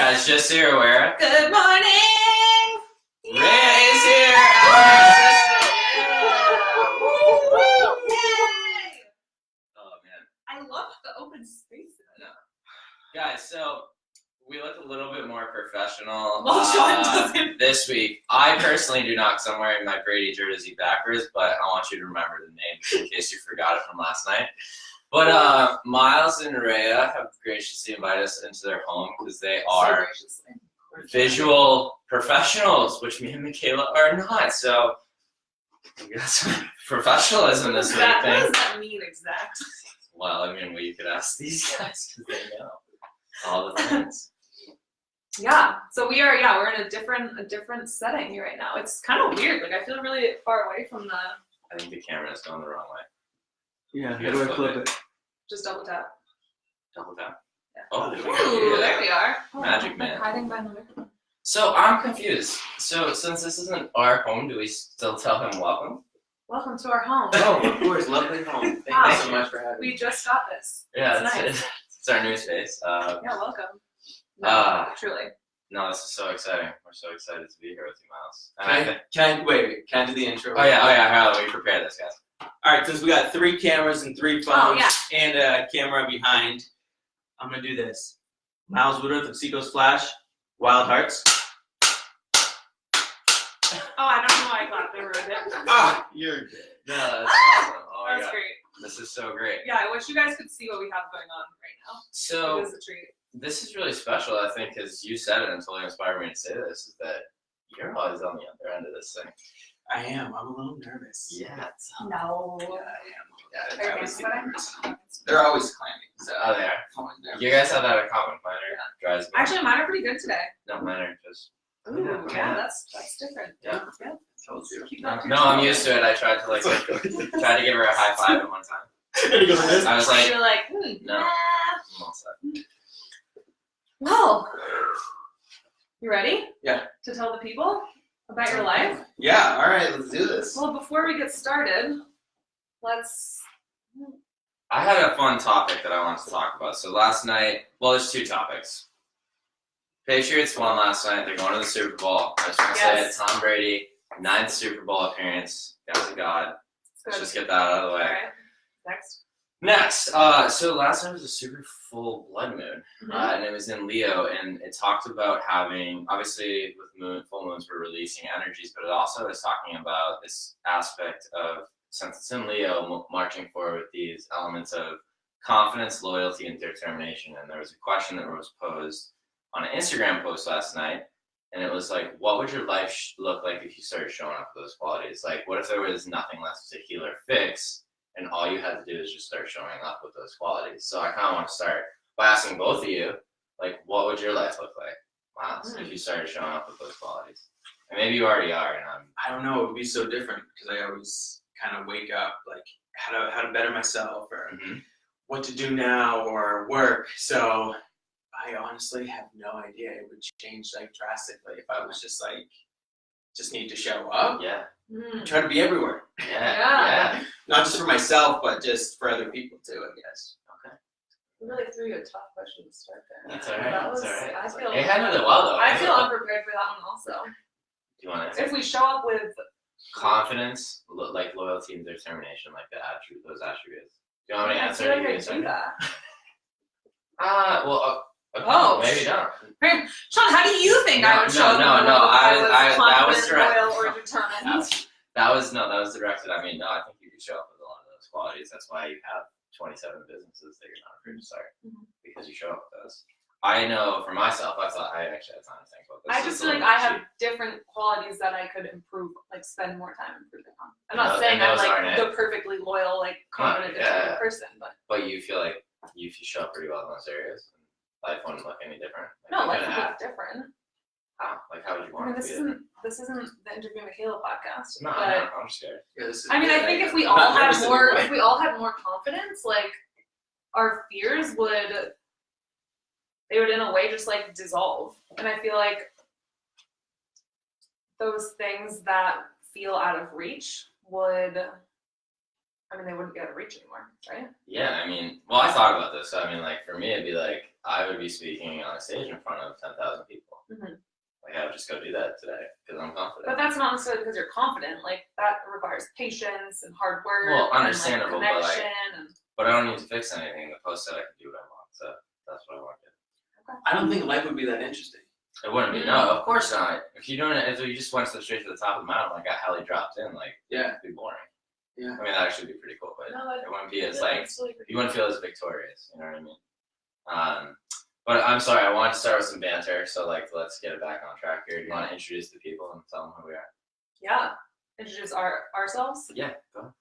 Guys, just so you're aware. Good morning! Ray is here! Oh, man. I love the open space. Guys, so we look a little bit more professional this week. I personally do not, because I'm wearing my Brady jersey backwards, but I want you to remember the name in case you forgot it from last night. But Miles and Rhea have graciously invited us into their home because they are visual professionals, which me and Michaela are not. So we got some professionalism this week. What does that mean exactly? Well, I mean, you could ask these guys because they know all the things. Yeah. So we're in a different setting right now. It's kind of weird. Like I feel really far away from the. I think the camera is going the wrong way. Yeah, how do I flip it? Just double tap. Double tap. Yeah. Oh, there we go. Ooh, there we are. Magic I'm man. hiding behind the microphone. So I'm confused. So since this isn't our home, do we still tell him welcome? Welcome to our home. Oh, of course, lovely home. Thank you so much for having me. We just got this. Yeah, it's nice. It's our new space. Yeah, welcome. No, truly. No, this is so exciting. We're so excited to be here with you, Miles. Can I do the intro? Oh yeah. How do we prepare this, guys? All right, since we got 3 cameras and 3 phones and a camera behind, I'm gonna do this. Miles Woodworth of Seacoast Flash, WildHearts. Oh, I don't know why I clapped. I ruined it. Ah, you're good. No, that's awesome. Oh my That was God. great. This is so great. Yeah, I wish you guys could see what we have going on right now. So It is a treat. this is really special, I think, because you said it and totally inspired me to say this, is that you're always on the other end of this thing. I am. I'm a little nervous. Yeah. No. Yeah, I am. Are Yeah, you I always get sweating? nervous. They're always climbing. So Oh, they are. I'm always nervous. You guys have that in common. Mine drives me. Actually, mine are pretty good today. No, mine are just. Ooh, Yeah. yeah, that's different. Yeah. Told you. Keep that to No, I'm used to it. I tried to tried to give her a high five at one time. You go like this? I was like, You're like, no. nah. I'm all set. Well, you ready? Yeah. To tell the people about your life? Yeah. All right. Let's do this. Well, before we get started, let's. I had a fun topic that I wanted to talk about. So last night, well, there's 2 topics. Patriots won last night. They're going to the Super Bowl. I just want to say it. Tom Brady, 9th Super Bowl appearance. Guy's a god. Let's just get that out of the way. All right. Next, so last night was a super full blood moon, and it was in Leo, and it talked about having, obviously with full moons we're releasing energies, but it also is talking about this aspect of, since it's in Leo, marching forward with these elements of confidence, loyalty, and determination. And there was a question that was posed on an Instagram post last night, and it was like, what would your life look like if you started showing up with those qualities? Like, what if there was nothing left to heal or fix, and all you had to do is just start showing up with those qualities? So I kind of want to start by asking both of you, like, what would your life look like, Miles, if you started showing up with those qualities? And maybe you already are, and I don't know. It would be so different because I always kind of wake up like how to better myself or what to do now or work. So I honestly have no idea. It would change like drastically if I was just like, just need to show up. Yeah. Try to be everywhere. Yeah. Not just for myself, but just for other people too, I guess. Okay. We really threw you a tough question to start there. That's all right. That's all right. I feel. It handled it well, though. I feel unprepared for that one also. Do you want to? If we show up with Confidence, like loyalty and determination, like those attributes. Do you want me to answer? I feel like I do that. Okay, maybe not. Sean, how do you think I would show up? That was direct. Loyal or determined. That was directed. I mean, no, I think you could show up with a lot of those qualities. That's why you have 27 businesses that you're not afraid to start, because you show up with those. I know for myself, I actually had time to think about this. I just feel like I have different qualities that I could improve, like spend more time improving on. I'm not saying I'm like the perfectly loyal, like confident, determined person, but you feel like you show up pretty well in those areas, and life wouldn't look any different. Like, no, life would look different. How? Like, how would you want I mean, to this isn't the Interview Michaela podcast. No, but I'm scared. Yeah, I mean, I think if we all had more confidence, like our fears would in a way just like dissolve. And I feel like those things that feel out of reach they wouldn't be out of reach anymore, right? Yeah, I mean, well, I thought about this. I mean, like, for me, it'd be like, I would be speaking on a stage in front of 10,000 people. Mhm. Like I would just go do that today because I'm confident. But that's not necessarily because you're confident. Like that requires patience and hard work. Well, and, understandable, like, but, like, connection But I don't need to fix anything. The post said I can do what I want, so that's what I want to do. I don't think life would be that interesting. It wouldn't be. No, of course not. If you're doing it, if you just went straight to the top of the mountain, like got heli dropped in, like Yeah. it'd be boring. Yeah. I mean, that actually be pretty cool, but No, it wouldn't be as like really you wouldn't feel as victorious. You know what I mean? But I'm sorry. I wanted to start with some banter, so like let's get it back on track here. Do you want to introduce the people and tell them who we are? Yeah. Introduce ourselves. Yeah, go ahead.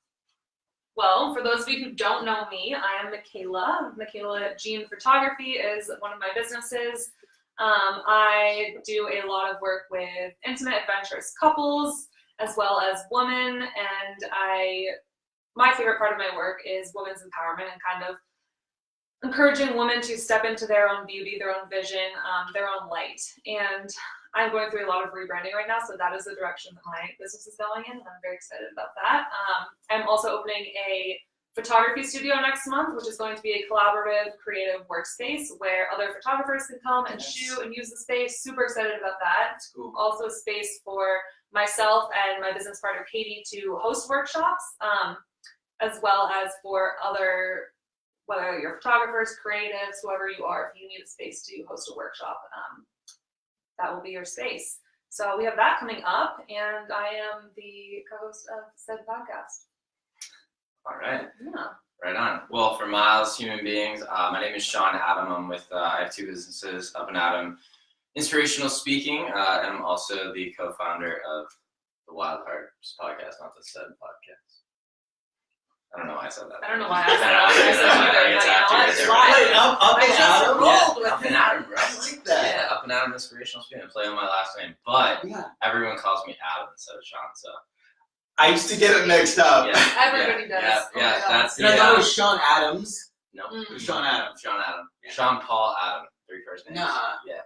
Well, for those of you who don't know me, I am Michaela. Michaela Jean Photography is one of my businesses. I do a lot of work with intimate, adventurous couples, as well as women, and my favorite part of my work is women's empowerment and kind of encouraging women to step into their own beauty, their own vision, their own light. And I'm going through a lot of rebranding right now, so that is the direction that my business is going in, and I'm very excited about that. I'm also opening a photography studio next month, which is going to be a collaborative, creative workspace where other photographers can come and shoot and use the space. Super excited about that. That's cool. Also a space for myself and my business partner Katie to host workshops, as well as for other, whether you're photographers, creatives, whoever you are, if you need a space to host a workshop, that will be your space. So we have that coming up, and I am the co-host of said podcast. All right. Yeah. Right on. Well, for Miles Human Beings, my name is Sean Adam. I'm with, I have two businesses, Up and Adam Inspirational Speaking, and I'm also the co-founder of the WildHearts podcast, not the said podcast. I don't know why I said that. I don't know why I said that. I just rolled with Up and it. Adam, bro. I like that. Yeah, Up and Adam Inspirational Speaking. I play on my last name, but Yeah. everyone calls me Adam instead of Sean, so. I used to get it mixed up. Yeah. Everybody does. Yeah, Oh my yeah, God. that's And I thought it was Sean Adams. No. It was Sean Adams. Sean Adam. Yeah. Sean Paul Adam. 3 first names. Nah. Yeah.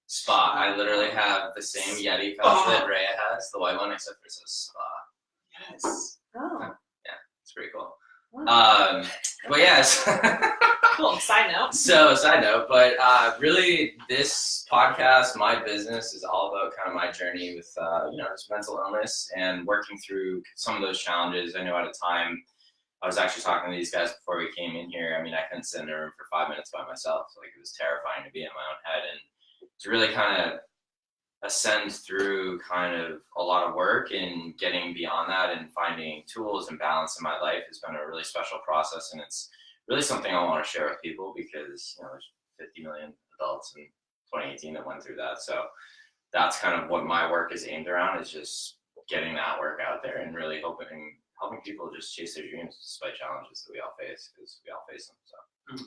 Spa. I literally have the same Yeti cup that Rhea has, the white one, except for it says Spa. Yes. Oh. It's pretty cool. Wow. But yes. Cool. Side note. So, side note, but really, this podcast, my business, is all about kind of my journey with, just mental illness and working through some of those challenges. I know at a time, I was actually talking to these guys before we came in here. I mean, I couldn't sit in a room for 5 minutes by myself. Like, it was terrifying to be in my own head. And to really kind of ascend through kind of a lot of work and getting beyond that and finding tools and balance in my life has been a really special process. And it's really something I want to share with people because, there's 50 million adults in 2018 that went through that. So that's kind of what my work is aimed around, is just getting that work out there and really helping people just chase their dreams despite challenges that we all face, because we all face them. So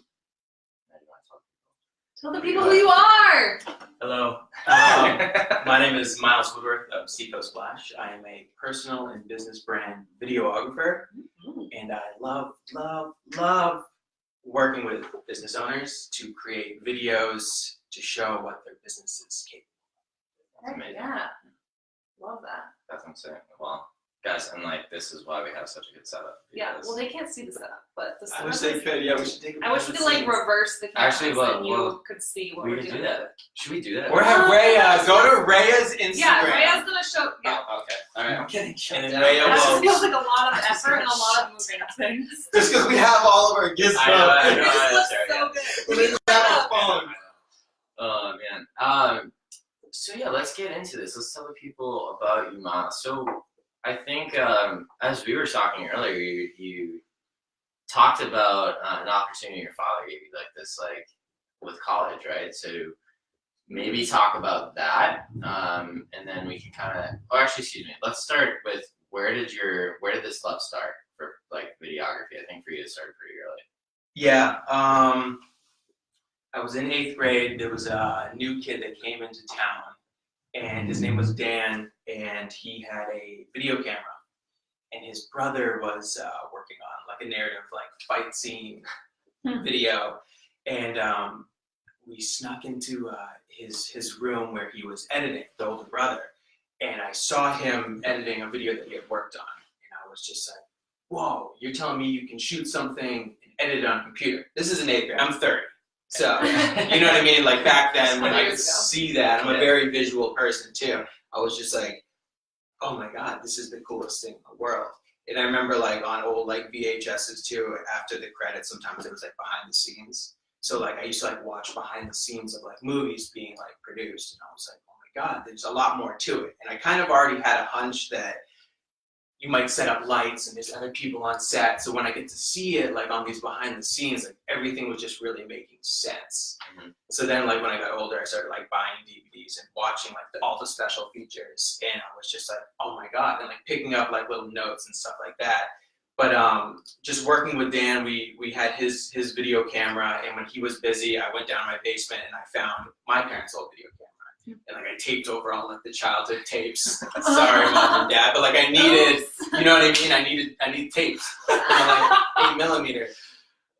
Tell the people who you are. Hello. My name is Miles Woodworth of Seacoast Flash. I am a personal and business brand videographer, and I love working with business owners to create videos to show what their business is capable That's amazing. Yeah. Love that. That's what I'm saying. Well, guys, and this is why we have such a good setup. Yeah. because- Well, they can't see the setup, but the I wish setup they is- could. Yeah, we should take. I wish we could reverse the cameras Actually, well, and you could see what we we're could doing. do that. Should we do that? Or have Rhea go to Rhea's Instagram. Yeah, Rhea's gonna show. Yeah. Oh, okay. All right. I'm kidding. Shut And down. then Rhea That just will. feels like a lot of effort and a lot of moving of things. Just because we have all of our gifts. I know, I know, This that's looks right, so yeah. good. We didn't have a phone. Oh man. So yeah, let's get into this. Let's tell the people about you, Miles. So I think as we were talking earlier, you talked about an opportunity your father gave you, with college, right? So maybe talk about that, and then we can kind of. Oh, actually, excuse me. Let's start with where did this love start for videography? I think for you it started pretty early. Yeah. I was in 8th grade. There was a new kid that came into town, and his name was Dan, and he had a video camera, and his brother was working on a narrative fight scene video, and we snuck into his room where he was editing, the older brother, and I saw him editing a video that he had worked on, and I was just like, whoa, you're telling me you can shoot something and edit it on a computer? This is an 8th grade. I'm 30. So, you know what I mean? Like back then when I could Years ago. see that, I'm a Yeah. very visual person too. I was just like, oh my God, this is the coolest thing in the world. And I remember like on old like VHSs too, after the credits, sometimes it was like behind the scenes. So like I used to like watch behind the scenes of like movies being like produced, and I was like, oh my God, there's a lot more to it. And I kind of already had a hunch that you might set up lights and there's other people on set. So when I get to see it like on these behind the scenes, like everything was just really making sense. Mhm. So then like when I got older, I started like buying DVDs and watching like all the special features, and I was just like, oh my God, and like picking up like little notes and stuff like that. But just working with Dan, we had his video camera, and when he was busy, I went down to my basement and I found my parents' old video camera. And like I taped over all like the childhood tapes. Sorry, Mom and Dad, but like I needed, you know what I mean? I need tapes, like 8mm.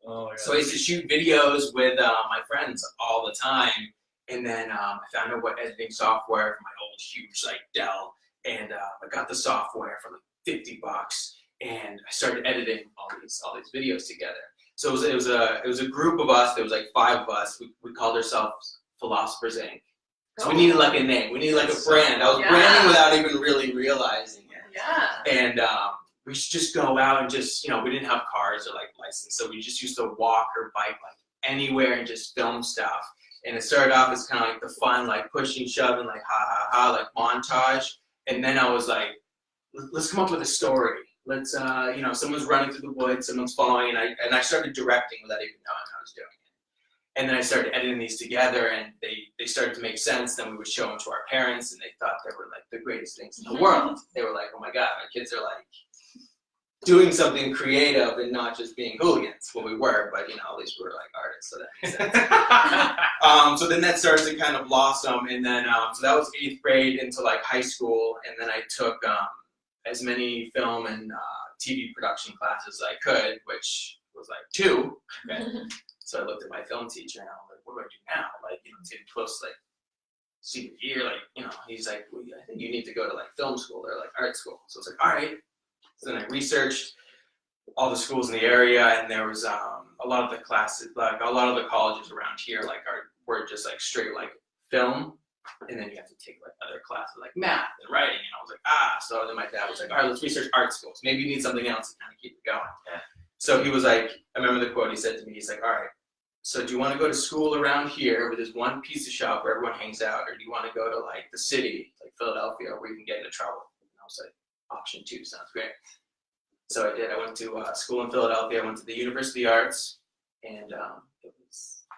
Oh my God. So I used to shoot videos with my friends all the time, and then I found out what editing software for my old huge like Dell, and I got the software for like $50, and I started editing all these videos together. So it was a group of us. There was like 5 of us. We called ourselves Philosophers Inc. So we needed like a name. We needed like a brand. I was branding without even really realizing it. Yeah. And we should just go out and just, we didn't have cars or like license, so we just used to walk or bike like anywhere and just film stuff. And it started off as kind of like the fun, like pushing, shoving, like ha ha ha, like montage. And then I was like, let's come up with a story. Let's, someone's running through the woods, someone's following, and I started directing without even knowing I was doing it. And then I started editing these together, and they started to make sense. Then we would show them to our parents, and they thought they were like the greatest things in the world. They were like, oh my God, my kids are like doing something creative and not just being hooligans. Well, we were, but at least we were like artists, so that makes sense. So then that started to kind of blossom, and then so that was 8th grade into like high school, and then I took as many film and TV production classes as I could, which was like 2. Okay. So I looked at my film teacher and I was like, what do I do now? Like, it's getting close to like senior year, like, he's like, well, I think you need to go to like film school or like art school. So I was like, all right. So then I researched all the schools in the area, and there was a lot of the classes, like a lot of the colleges around here, like were just like straight like film, and then you have to take like other classes like math and writing. And I was like, so then my dad was like, all right, let's research art schools. Maybe you need something else to kind of keep it going. Yeah. So he was like, I remember the quote he said to me. He's like, all right, so do you want to go to school around here with this one pizza shop where everyone hangs out, or do you want to go to like the city, like Philadelphia, where you can get into trouble? And I was like, option 2 sounds great. So I did. I went to school in Philadelphia. I went to the University of Arts, and it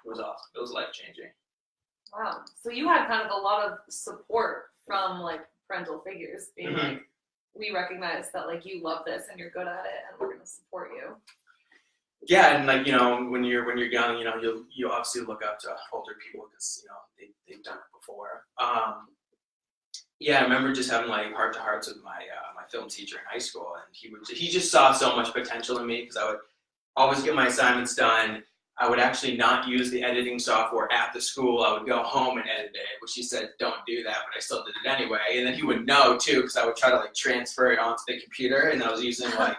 was awesome. It was life-changing. Wow. So you had kind of a lot of support from like parental figures being like, we recognize that like you love this and you're good at it, and we're going to support you. Yeah, and like when you're young, you obviously look up to older people because they've done it before. Yeah, I remember just having like heart-to-hearts with my my film teacher in high school, and he just saw so much potential in me because I would always get my assignments done. I would actually not use the editing software at the school. I would go home and edit it, which he said, don't do that, but I still did it anyway. And then he would know too, because I would try to like transfer it onto the computer, and I was using like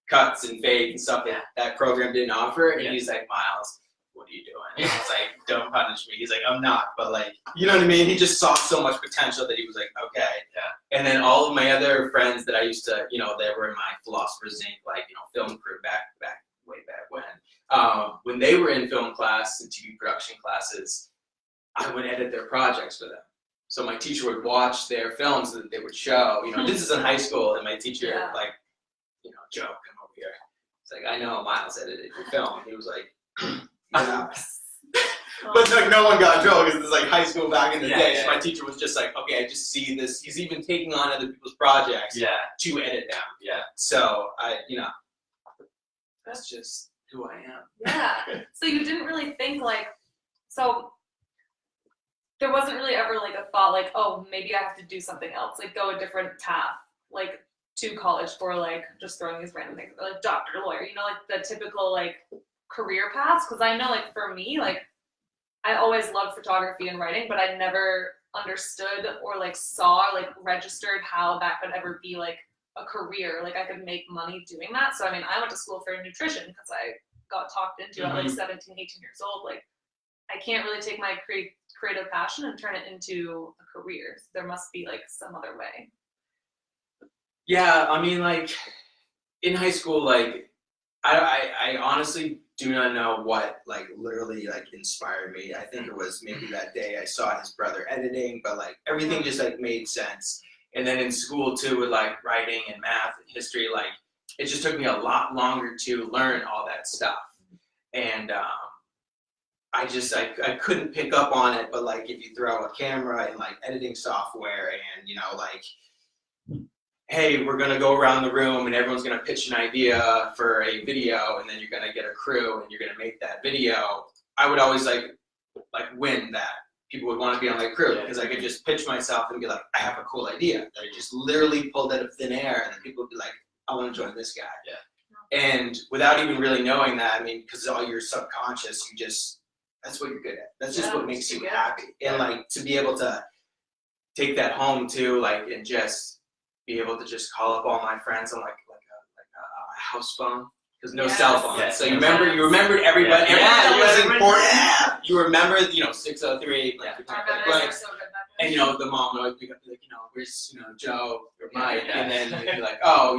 cuts and fade and stuff that program didn't offer. And he's like, Miles, what are you doing? And I was like, don't punish me. He's like, I'm not, but like, you know what I mean? He just saw so much potential that he was like, okay. Yeah. And then all of my other friends that I used to, they were in my Philosophers Inc., like, film crew way back when they were in film class and TV production classes, I would edit their projects for them. So my teacher would watch their films that they would show. This is in high school, and my teacher Joe, come over here. It's like, I know Miles edited your film. And he was like, yeah. But like no one got in trouble because it's like high school back in the day. So my teacher was just like, okay, I just see this. He's even taking on other people's projects to edit them. Yeah. So that's just who I am. Yeah. So you didn't really think like, so there wasn't really ever like a thought like, oh, maybe I have to do something else, like go a different path, like to college for like just throwing these random things, like doctor, lawyer, like the typical like career paths. Because I know like for me, like I always loved photography and writing, but I never understood or like saw like registered how that could ever be like a career, like I could make money doing that. So I mean, I went to school for nutrition because I got talked into at like 17, 18 years old, like I can't really take my creative passion and turn it into a career. So there must be like some other way. Yeah, I mean, like in high school, like I honestly do not know what like literally like inspired me. I think it was maybe that day I saw his brother editing, but like everything just like made sense. And then in school too, with like writing and math and history, like it just took me a lot longer to learn all that stuff. And I couldn't pick up on it, but like if you throw a camera and like editing software and like, hey, we're gonna go around the room and everyone's gonna pitch an idea for a video and then you're gonna get a crew and you're gonna make that video, I would always like win that. People would want to be on my crew because I could just pitch myself and be like, I have a cool idea that I just literally pulled out of thin air, and then people would be like, I want to join this guy. Yeah. And without even really knowing that, I mean, because all your subconscious, that's what you're good at. That's just what makes you happy. And like to be able to take that home too, like, and just be able to just call up all my friends on like a house phone. There's no cell phone. Yeah. So you remembered everybody. Yeah, Everything was everybody. important. Yeah. You remember, 603. Our Like, memories are so good back then. and the mom would always pick up, like, where's Joe or Mike, Yeah. and then they'd be like, oh,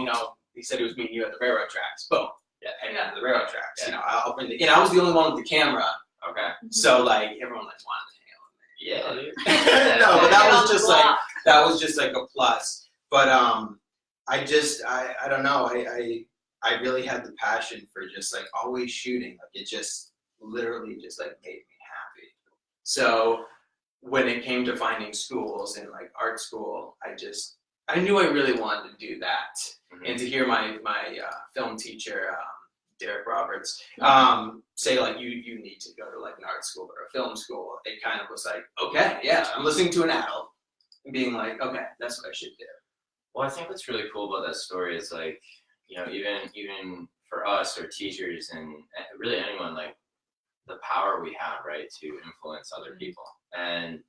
he said he was meeting you at the railroad tracks. Boom. Yeah. And at the railroad tracks, Yeah. I'll bring and I was the only one with the camera, Okay. so like everyone like wanted to hang out with me. Yeah. No, but that Get on was the just block. that was just like a plus. But I don't know. I really had the passion for just like always shooting. Like it just literally just like made me happy. So when it came to finding schools and like art school, I knew I really wanted to do that. Mhm. And to hear my film teacher, Derek Roberts, say like you need to go to like an art school or a film school, it kind of was like, okay, yeah, I'm listening to an adult and being like, okay, that's what I should do. Well, I think what's really cool about that story is like, even for us or teachers and really anyone, like the power we have, right, to influence other people. And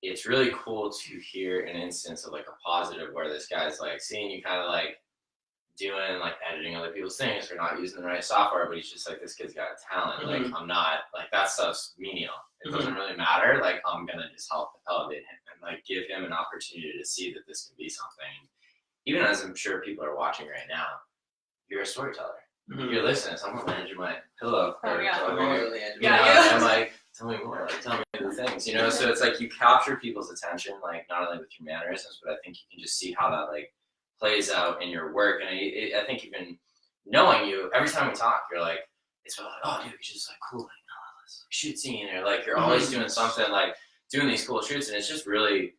it's really cool to hear an instance of like a positive where this guy's like seeing you kind of like doing like editing other people's things or not using the right software, but he's just like, this kid's got a talent. Mhm. Like I'm not, like that stuff's menial. It doesn't really matter. Like I'm gonna just help elevate him and like give him an opportunity to see that this can be something. Even as I'm sure people are watching right now, you're a storyteller. Mhm. You're listening. Someone landed my pillow. Oh, yeah. And I'm like, tell me more. Like, tell me the things. So it's like you capture people's attention, like not only with your mannerisms, but I think you can just see how that like plays out in your work. And I think even knowing you, every time we talk, you're like, it's like, oh, dude, you're just like cool. Like, no, let's like, shoot scene, or like you're always doing something, like doing these cool shoots, and it's just really.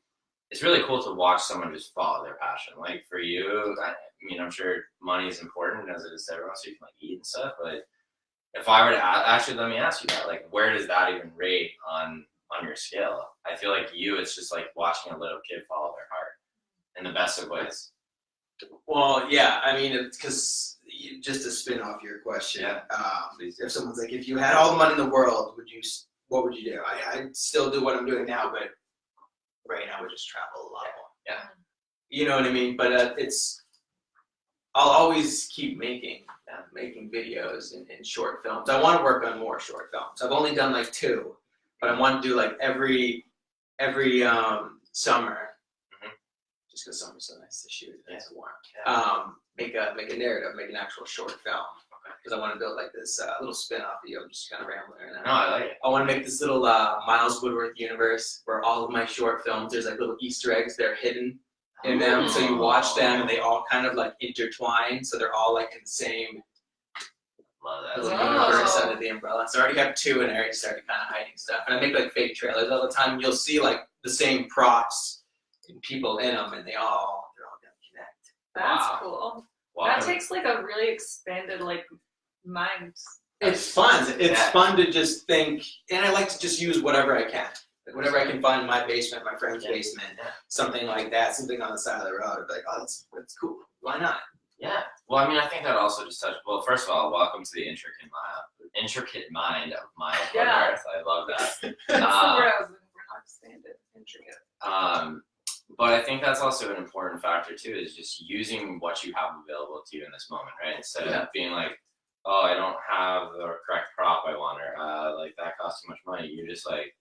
It's really cool to watch someone just follow their passion. Like for you, I mean, I'm sure money is important as it is to everyone, so you can like eat and stuff. But if I were to actually, let me ask you that, like, where does that even rate on your scale? I feel like it's just like watching a little kid follow their heart in the best of ways. Well, yeah, I mean, it's because just to spin off your question, if someone's like, if you had all the money in the world, what would you do? I'd still do what I'm doing now, but right now we just travel a lot more. Yeah. You know what I mean? But I'll always keep making videos and short films. I want to work on more short films. I've only done like 2, but I want to do like every summer. Mhm. Just because summer's so nice to shoot. It's warm. Yeah. Make a narrative, make an actual short film. Because I want to build like this little spin-off video. I'm just kind of rambling right now. No, I like it. I want to make this little Miles Woodworth universe where all of my short films, there's like little Easter eggs, they're hidden in them. So you watch them and they all kind of like intertwine. So they're all like in the same Love that. little Wow. universe under the umbrella. So I already have 2 and I already started kind of hiding stuff. And I make like fake trailers all the time. And you'll see like the same props and people in them and they're all going to connect. That's Wow. cool. Welcome. That takes like a really expanded like mind. It's fun. It's Yeah. fun to just think, and I like to just use whatever I can. Like whatever I can find in my basement, my friend's basement, Yeah. something like that, something on the side of the road. I'd be like, oh, that's cool. Why not? Yeah. Well, I mean, I think that also just touched. Well, first of all, welcome to the intricate mind of Miles Yeah. Woodworth. I love that. That's the word I was looking for. Not expanded, intricate. But I think that's also an important factor too, is just using what you have available to you in this moment, right? Instead of being like, oh, I don't have the correct prop I want, or like that costs too much money. You're just like,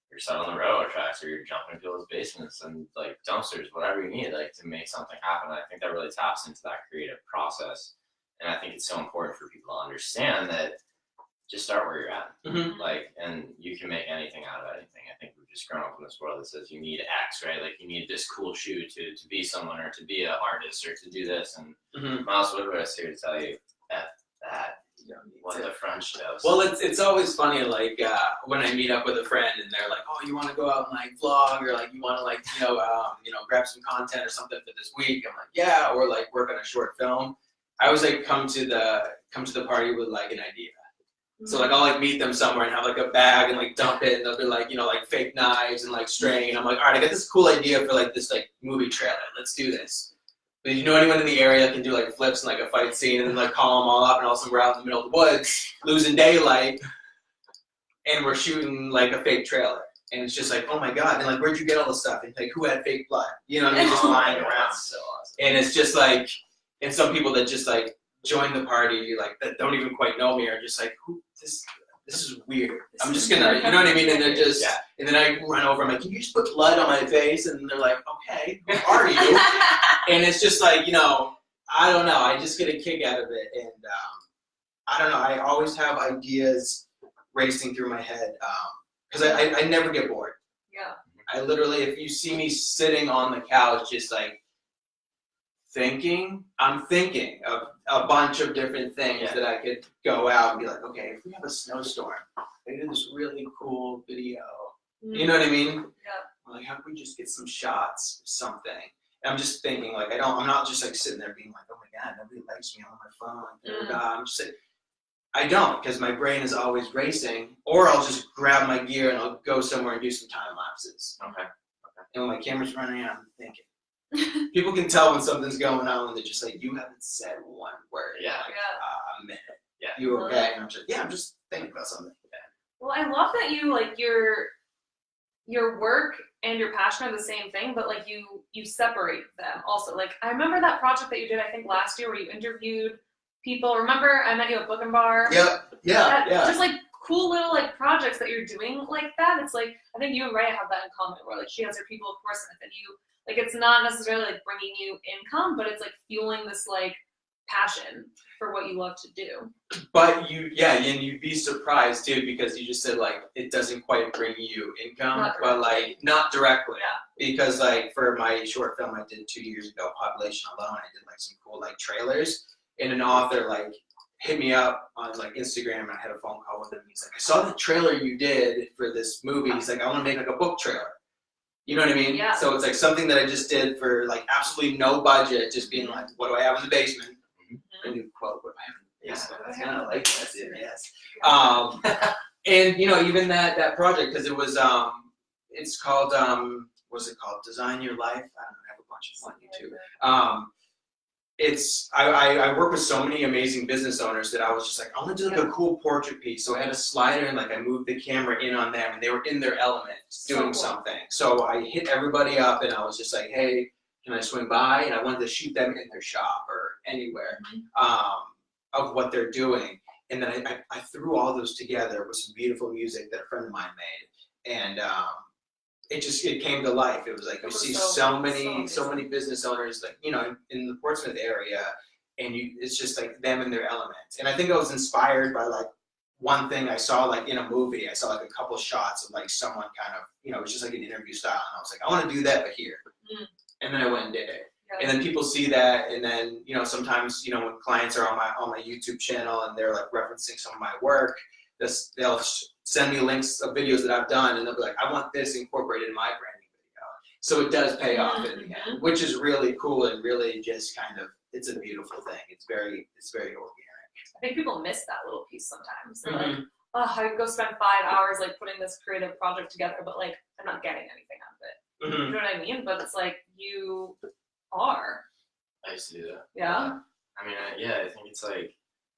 you're set on the railroad tracks, or you're jumping in people's basements and like dumpsters, whatever you need, like to make something happen. I think that really taps into that creative process, and I think it's so important for people to understand that just start where you're at, like, and you can make anything out of anything. I think we've just grown up in this world that says you need X, right? Like you need this cool shoe to be someone, or to be an artist, or to do this. And Miles Woodworth is here to tell you that. What the French knows. Well, it's always funny, like when I meet up with a friend and they're like, "Oh, you want to go out and like vlog, or like you want to like grab some content or something for this week?" I'm like, "Yeah," or like work on a short film. I always like come to the party with like an idea. So like I'll like meet them somewhere and have like a bag and like dump it, and they'll be like, like fake knives and like string. And I'm like, all right, I got this cool idea for like this like movie trailer. Let's do this. But you know anyone in the area that can do like flips and like a fight scene, and then like call them all up, and all of a sudden we're out in the middle of the woods, losing daylight, and we're shooting like a fake trailer. And it's just like, oh my god, and like where'd you get all this stuff? And like who had fake blood? You know what I mean? Just lying around. So awesome. And it's just like, and some people that just like join the party, like that don't even quite know me, are just like, who this is weird. I'm just gonna, you know what I mean? And they're just, and then I run over, I'm like, can you just put blood on my face? And they're like, okay, who are you? And it's just like, I don't know. I just get a kick out of it, and I don't know. I always have ideas racing through my head because I never get bored. Yeah. I literally, if you see me sitting on the couch, just like thinking, I'm thinking of a bunch of different things that I could go out and be like, okay, if we have a snowstorm, they do this really cool video. You know what I mean? Yeah. Like, how can we just get some shots, something? And I'm just thinking, like, I'm not just like sitting there being like, oh my god, nobody likes me on my phone. I'm just like, I don't, because my brain is always racing, or I'll just grab my gear and I'll go somewhere and do some time lapses. Okay. And when my camera's running, I'm thinking. People can tell when something's going on when they're just like, you haven't said one word. Yeah. Like, a minute. Yeah. You okay? And I'm just like, yeah, I'm just thinking about something. Well, I love that you like your work and your passion are the same thing, but like you separate them also. Like I remember that project that you did, I think last year, where you interviewed people. Remember I met you at Book and Bar? Yep. Yeah. Just like cool little like projects that you're doing like that. It's like, I think you and Ray have that in common, where like she has her people of Portsmouth, and you, like, it's not necessarily like bringing you income, but it's like fueling this like passion for what you love to do. But and you'd be surprised too, because you just said like it doesn't quite bring you income, but like not directly. Yeah. Because like for my short film I did 2 years ago, Population Alone, I did like some cool like trailers, and an author like hit me up on like Instagram, and I had a phone call with him. He's like, I saw the trailer you did for this movie. He's like, I want to make like a book trailer. You know what I mean? Yeah. So it's like something that I just did for like absolutely no budget, just being like, what do I have in the basement? A new quote, what do I have in the basement? That's kind of like that's it, yes. And even that project, because it was it's called what's it called? Design Your Life. I don't know, I have a bunch of on YouTube. I work with so many amazing business owners that I was just like, I want to do like a cool portrait piece. So I had a slider, and like I moved the camera in on them, and they were in their element doing something. So I hit everybody up, and I was just like, hey, can I swing by? And I wanted to shoot them in their shop or anywhere of what they're doing. And then I threw all those together with some beautiful music that a friend of mine made, and it came to life. It was like you see so many business owners, like in the Portsmouth area, and it's just like them in their element. And I think I was inspired by like one thing I saw like in a movie. I saw like a couple shots of like someone kind of it was just like an interview style, and I was like, I want to do that but here. And then I went and did it. And then people see that, and then sometimes when clients are on my YouTube channel and they're like referencing some of my work, they'll send me links of videos that I've done, and they'll be like, I want this incorporated in my branding video. So it does pay off in the end, which is really cool, and really just kind of, it's a beautiful thing. It's very organic. I think people miss that little piece sometimes. They're like, oh, I could go spend 5 hours like putting this creative project together, but like I'm not getting anything out of it. You know what I mean? But it's like you are. I used to do that. Yeah. I mean, I think it's like.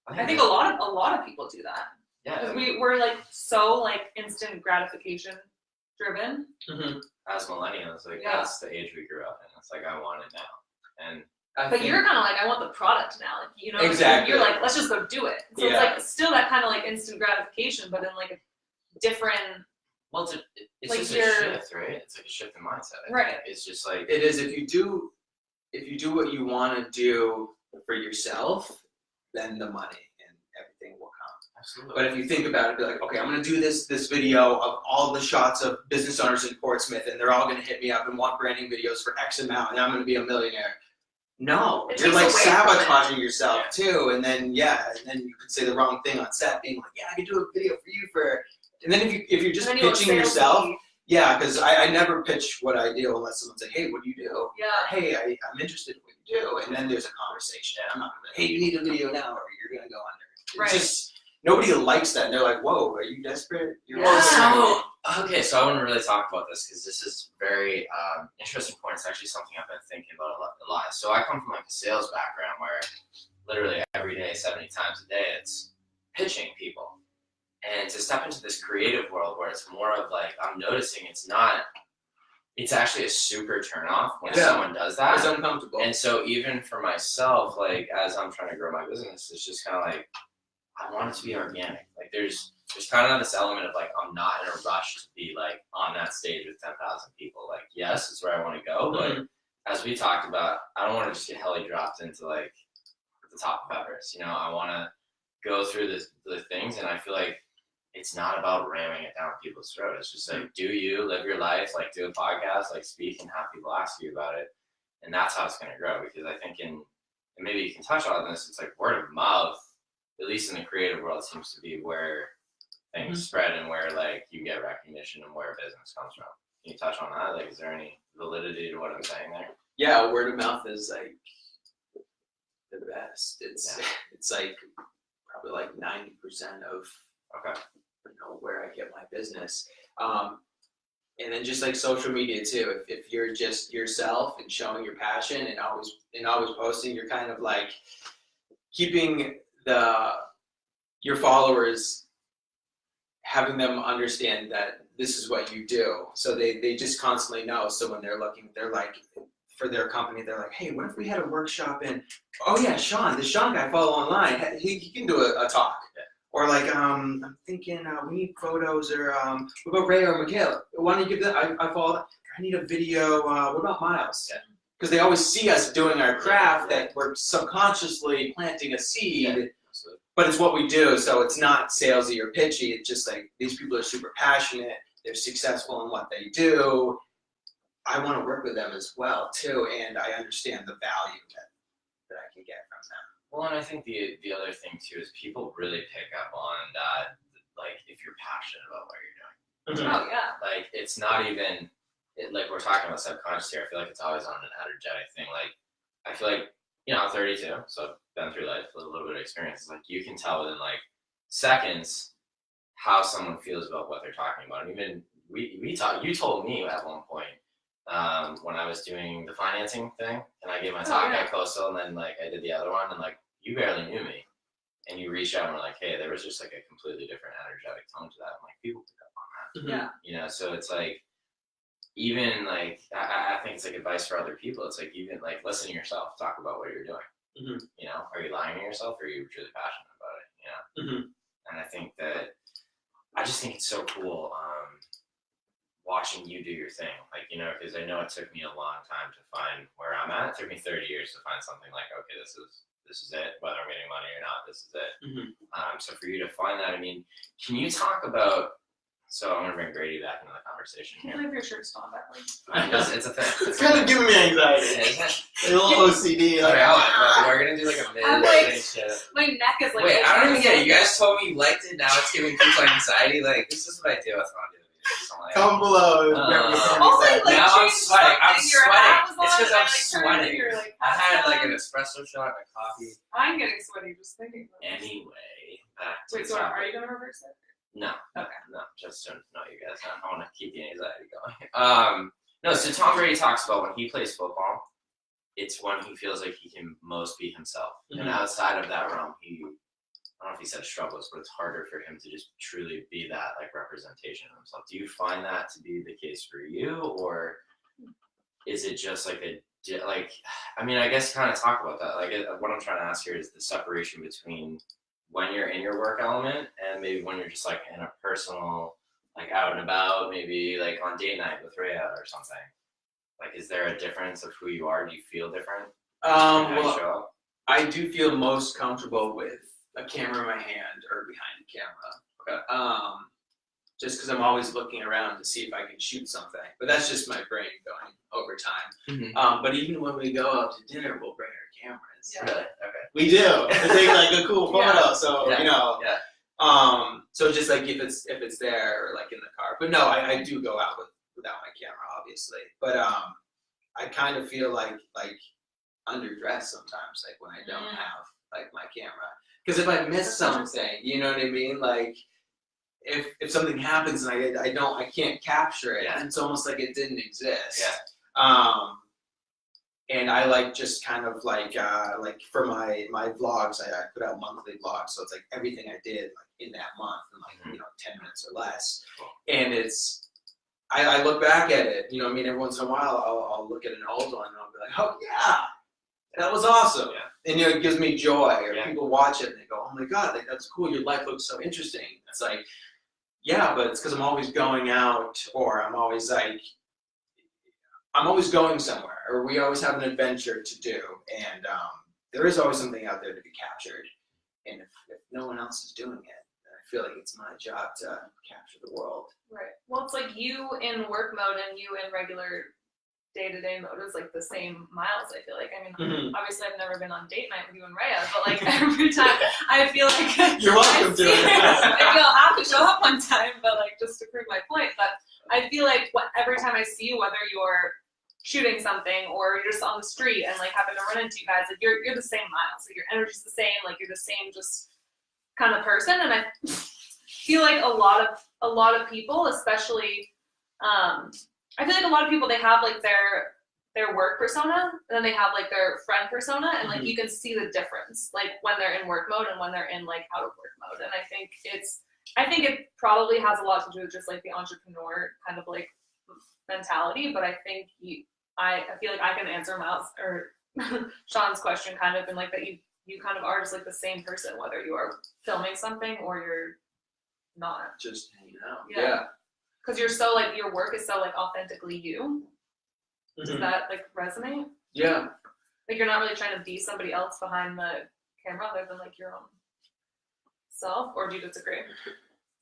I think a lot of people do that. Yeah. Because we're like so like instant gratification driven. As millennials, like that's the age we grew up in. It's like I want it now, and But you're kind of like, I want the product now. Like, you know, Exactly. You're like, let's just go do it. So Yeah. it's like still that kind of like instant gratification, but in like a different. Well, it's Like just a you're- shift, right? It's like a shift in mindset. I Right. think. It's just like It is, if you do what you want to do for yourself, then the money and everything will come. absolutely. But if you think about it, be like, okay, I'm gonna do this video of all the shots of business owners in Portsmouth, and they're all gonna hit me up and want branding videos for X amount, and I'm gonna be a millionaire. No, It you're takes like away from it. sabotaging yourself Yeah. too, and then you could say the wrong thing on set, being like, yeah, I could do a video for you for, and then if you're just And then you look pitching yourself, salesy. yeah, because I never pitch what I do unless someone's like, hey, what do you do? Yeah. Hey, I'm interested in what you do, and then there's a conversation. I'm not gonna be like, hey, you need a video now, or you're gonna go under. It's Right. just nobody likes that, and they're like, whoa, are you desperate? You're Yeah. Well, okay, so I want to really talk about this because this is very interesting point. It's actually something I've been thinking about a lot. So I come from like a sales background where literally every day, 70 times a day, it's pitching people. And to step into this creative world where it's more of like, I'm noticing it's actually a super turnoff when Yeah. someone does that. it's uncomfortable. And so even for myself, like as I'm trying to grow my business, it's just kind of like I want it to be organic. Like there's kind of this element of like I'm not in a rush to be like on that stage with 10,000 people. Like yes, it's where I want to go, but as we talked about, I don't want to just get heli dropped into like the top of Everest. You know, I want to go through the things, and I feel like it's not about ramming it down people's throat. It's just like do you live your life, like do a podcast, like speak and have people ask you about it, and that's how it's going to grow. Because I think and maybe you can touch on this. It's like word of mouth, at least in the creative world, seems to be where things spread and where like you get recognition and where business comes from. Can you touch on that? Like, is there any validity to what I'm saying there? Yeah, word of mouth is like the best. It's Yeah. it's like probably like 90% of Okay. where I get my business. And then just like social media too. If you're just yourself and showing your passion and always posting, you're kind of like keeping your followers, having them understand that this is what you do. So they just constantly know. So when they're looking, they're like, for their company, they're like, hey, what if we had a workshop in, oh yeah, this Sean guy I follow online, he can do a talk. Yeah. Or like, I'm thinking we need photos, or what about Ray or Michaela? Why don't you give that, I follow that. I need a video, what about Miles? Yeah. Because they always see us doing our craft, that we're subconsciously planting a seed. Yeah. Absolutely. But it's what we do, so it's not salesy or pitchy. It's just like these people are super passionate. They're successful in what they do. I want to work with them as well too, and I understand the value that I can get from them. Well, and I think the other thing too is people really pick up on that. Like, if you're passionate about what you're doing, Oh yeah. like it's not even like we're talking about subconscious here. I feel like it's always on an energetic thing. Like I feel like I'm 32, so I've been through life with a little bit of experience. It's like you can tell within like seconds how someone feels about what they're talking about. And even we talked. You told me at one point when I was doing the financing thing, and I gave my talk at Coastal, and then like I did the other one, and like you barely knew me, and you reached out and were like, hey, there was just like a completely different energetic tone to that. I'm like, people pick up on that. Yeah. You know, so it's like even like I think it's like advice for other people. It's like even like listen to yourself, talk about what you're doing. You know, are you lying to yourself, or are you really passionate about it? You know, and I think that I just think it's so cool watching you do your thing. Like, you know, because I know it took me a long time to find where I'm at. It took me 30 years to find something like, okay, this is it. Whether I'm getting money or not, this is it. So for you to find that, I mean, can you talk about? So I'm gonna bring Grady back into the conversation Can you here. leave your shirt still on backwards? It's a thing. It's kind of giving me anxiety. A little OCD. Like, Okay, we're gonna do like a I'm mid like- shit. My neck is like. Wait, I don't even get it. You guys told me you liked it. Now it's giving people anxiety. Like this is what I deal with when I'm doing videos. I'm like, Come below. Also, like, now I'm change sweating. I'm something, your sweating. hat was It's on, because and I'm I, like, turned sweating. and you're, like, I had like an passed espresso shot, my coffee. out. I'm getting sweaty just thinking about it. Anyway, back to Wait, the so topic. are you gonna reverse it? No. Okay. No, just to know you guys. I want to keep the anxiety going. No, so Tom Brady talks about when he plays football, it's when he feels like he can most be himself. And outside of that realm, I don't know if he said struggles, but it's harder for him to just truly be that like representation of himself. Do you find that to be the case for you, or is it just like like, I mean, I guess kind of talk about that. Like, what I'm trying to ask here is the separation between when you're in your work element and maybe when you're just like in a personal, like out and about, maybe like on date night with Rhea or something. Like, is there a difference of who you are? Do you feel different? How you show up? I do feel most comfortable with a camera in my hand or behind the camera. Okay. Just because I'm always looking around to see if I can shoot something. But that's just my brain going over time. Mm-hmm. But even when we go out to dinner, we'll bring our cameras. Yeah. Really? Okay. We do to take like a cool photo. Yeah. So Yeah. you know. Yeah. So just like if it's there or like in the car. But no, I do go out without my camera, obviously. But I kind of feel like underdressed sometimes, like when I don't have like my camera. Because if I miss something, you know what I mean? Like if something happens and I can't capture it, Yeah. it's almost like it didn't exist. Yeah. And I like just kind of like for my vlogs, I put out monthly vlogs, so it's like everything I did like in that month in like 10 minutes or less. And it's I look back at it, you know what I mean, every once in a while I'll look at an old one and I'll be like, oh yeah, that was awesome. Yeah. And it gives me joy, or Yeah. people watch it and they go, oh my god, like, that's cool, your life looks so interesting. It's like, yeah, but it's because I'm always going out, or I'm always going somewhere, or we always have an adventure to do, and there is always something out there to be captured. And if no one else is doing it, then I feel like it's my job to capture the world. Right. Well, it's like you in work mode and you in regular day-to-day mode is like the same miles, I feel like. I mean, obviously I've never been on date night with you and Rhea, but like every time I feel like You're welcome to it. maybe I'll have to show up one time, but like just to prove my point. But I feel like every time I see you, whether you're shooting something or you're just on the street and like happen to run into you guys, like you're the same miles, like your energy's the same, like you're the same just kind of person. And I feel like a lot of people, especially I feel like a lot of people, they have like their work persona and then they have like their friend persona, and like you can see the difference like when they're in work mode and when they're in like out of work mode. And I think it probably has a lot to do with just like the entrepreneur kind of like mentality, but I think I feel like I can answer Miles or Sean's question kind of, and like that you kind of are just like the same person whether you are filming something or you're not. Just hanging out. Yeah. Because you're so like your work is so like authentically you. Does that like resonate? Yeah. Like you're not really trying to be somebody else behind the camera other than like your own self, or do you disagree?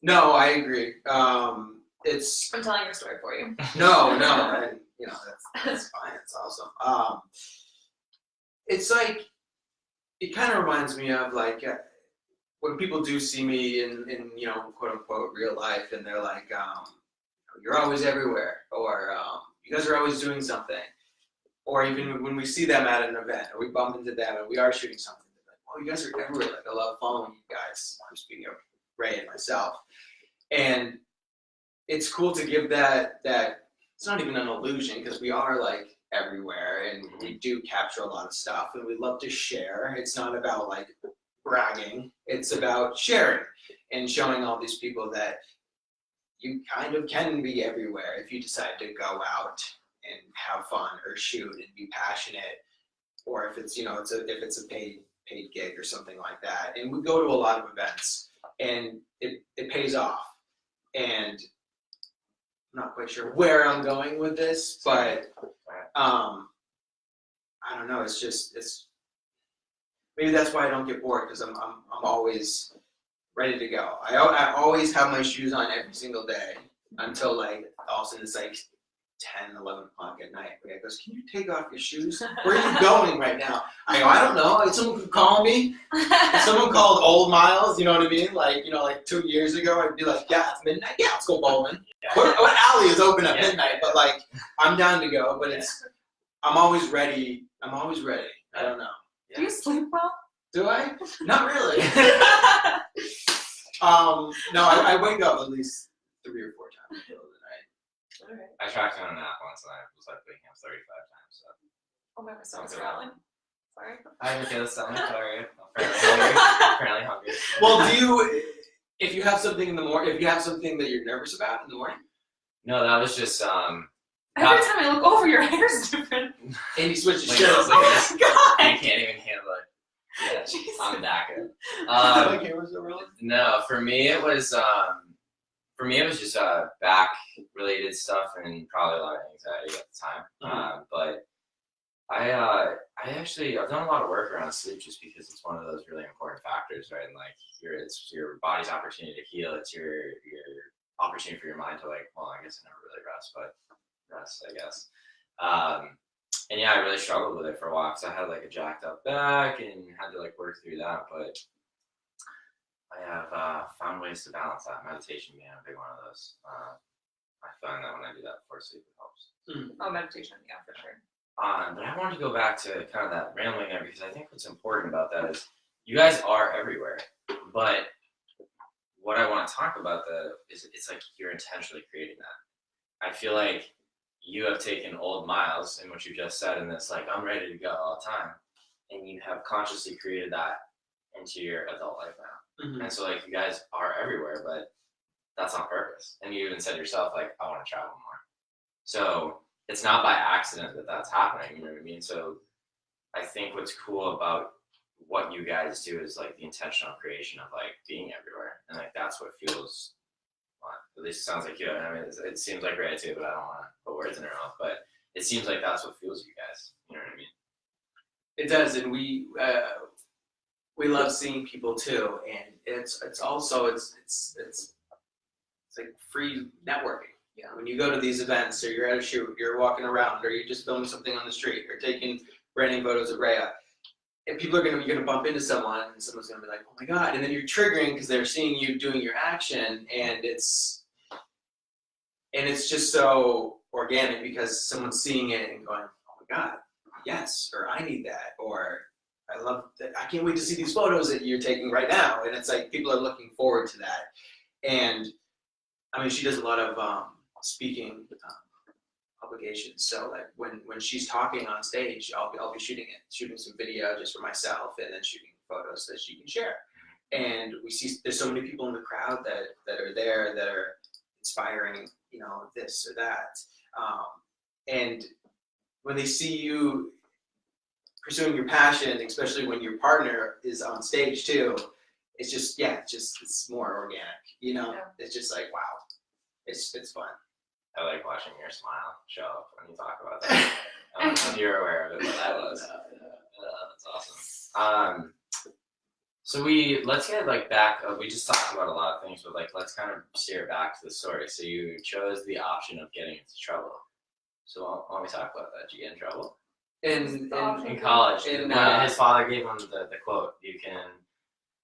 No, I agree. I'm telling your story for you. No, and, you know, that's fine. It's awesome. It's like, it kind of reminds me of like when people do see me in you know, quote unquote real life, and they're like, you're always everywhere, or you guys are always doing something, or even when we see them at an event or we bump into them and we are shooting something, they're like, oh, you guys are everywhere. Like, I love following you guys. I'm speaking of Ray and myself, and it's cool to give that it's not even an illusion, because we are like everywhere and we do capture a lot of stuff and we love to share. It's not about like bragging, it's about sharing and showing all these people that you kind of can be everywhere if you decide to go out and have fun or shoot and be passionate, or if it's, you know, if it's a paid gig or something like that. And we go to a lot of events and it pays off. And I'm not quite sure where I'm going with this, but I don't know. It's maybe that's why I don't get bored, because I'm always ready to go. I always have my shoes on every single day until like all of a sudden it's like 10, 11 o'clock at night. Ray goes, can you take off your shoes? Where are you going right now? I go, I don't know. Someone could call me. If someone called old Miles, you know what I mean? Like, you know, like 2 years ago, I'd be like, yeah, it's midnight. Yeah, let's go bowling. What alley is open at midnight? But like, I'm down to go. But I'm always ready. I don't know. Do you sleep well? Do I? Not really. No, I wake up at least 3 or 4 times in the middle of the night. All right. I tracked on an app once and I was like waking up 35 times. So. Oh my stomach's rattling. Sorry. Hi, Michaela, stomach. How are you? Apparently hungry. Well, if you have something in the morning, if you have something that you're nervous about in the morning? No, that was just Every time I look over, your hair's different. And he switches Like, shirts. Oh my god! You can't even handle it. Yeah, Jesus. I'm that good. My cameras are rolling. No, for me it was just back related stuff and probably a lot of anxiety at the time. But I've done a lot of work around sleep just because it's one of those really important factors, right? And like it's your body's opportunity to heal. It's your opportunity for your mind to like, well, I guess I never really rest, but rest, I guess. And yeah, I really struggled with it for a while because I had like a jacked up back and had to like work through that. But I have found ways to balance that. Meditation being a big one of those. I find that when I do that before sleep, it helps. Oh, meditation, yeah, for sure. But I wanted to go back to kind of that rambling there because I think what's important about that is you guys are everywhere. But what I want to talk about is it's like you're intentionally creating that. I feel like you have taken old Miles in what you just said in this, like, I'm ready to go all the time. And you have consciously created that into your adult life now. And so, like, you guys are everywhere, but that's on purpose. And you even said yourself, like, I want to travel more. So it's not by accident that that's happening, you know what I mean? So I think what's cool about what you guys do is, like, the intentional creation of, like, being everywhere. And, like, that's what fuels, well, at least it sounds like you. I mean, it seems like gratitude, but I don't want to put words in your mouth. But it seems like that's what fuels you guys. You know what I mean? It does, and we love seeing people too, and it's also it's like free networking. Yeah. When you go to these events, or you're at a shoot, you're walking around, or you're just filming something on the street, or taking branding photos of Rhea, and people are you're gonna bump into someone, and someone's gonna be like, oh my god, and then you're triggering because they're seeing you doing your action, and it's just so organic because someone's seeing it and going, oh my god, yes, or I need that, or I love that, I can't wait to see these photos that you're taking right now, and it's like people are looking forward to that. And I mean, she does a lot of speaking obligations, so like when she's talking on stage, I'll be shooting some video just for myself, and then shooting photos that she can share. And we see there's so many people in the crowd that are there that are inspiring, you know, this or that, and when they see you pursuing your passion, especially when your partner is on stage too, it's just it's more organic, you know. Yeah. It's just like, wow, it's fun. I like watching your smile show up when you talk about that. I don't know if you're aware of it, but I was. That's awesome. So let's get like back. We just talked about a lot of things, but like let's kind of steer back to the story. So you chose the option of getting into trouble. So why don't we talk about that? Did you get in trouble? In college, in, his father gave him the quote: "You can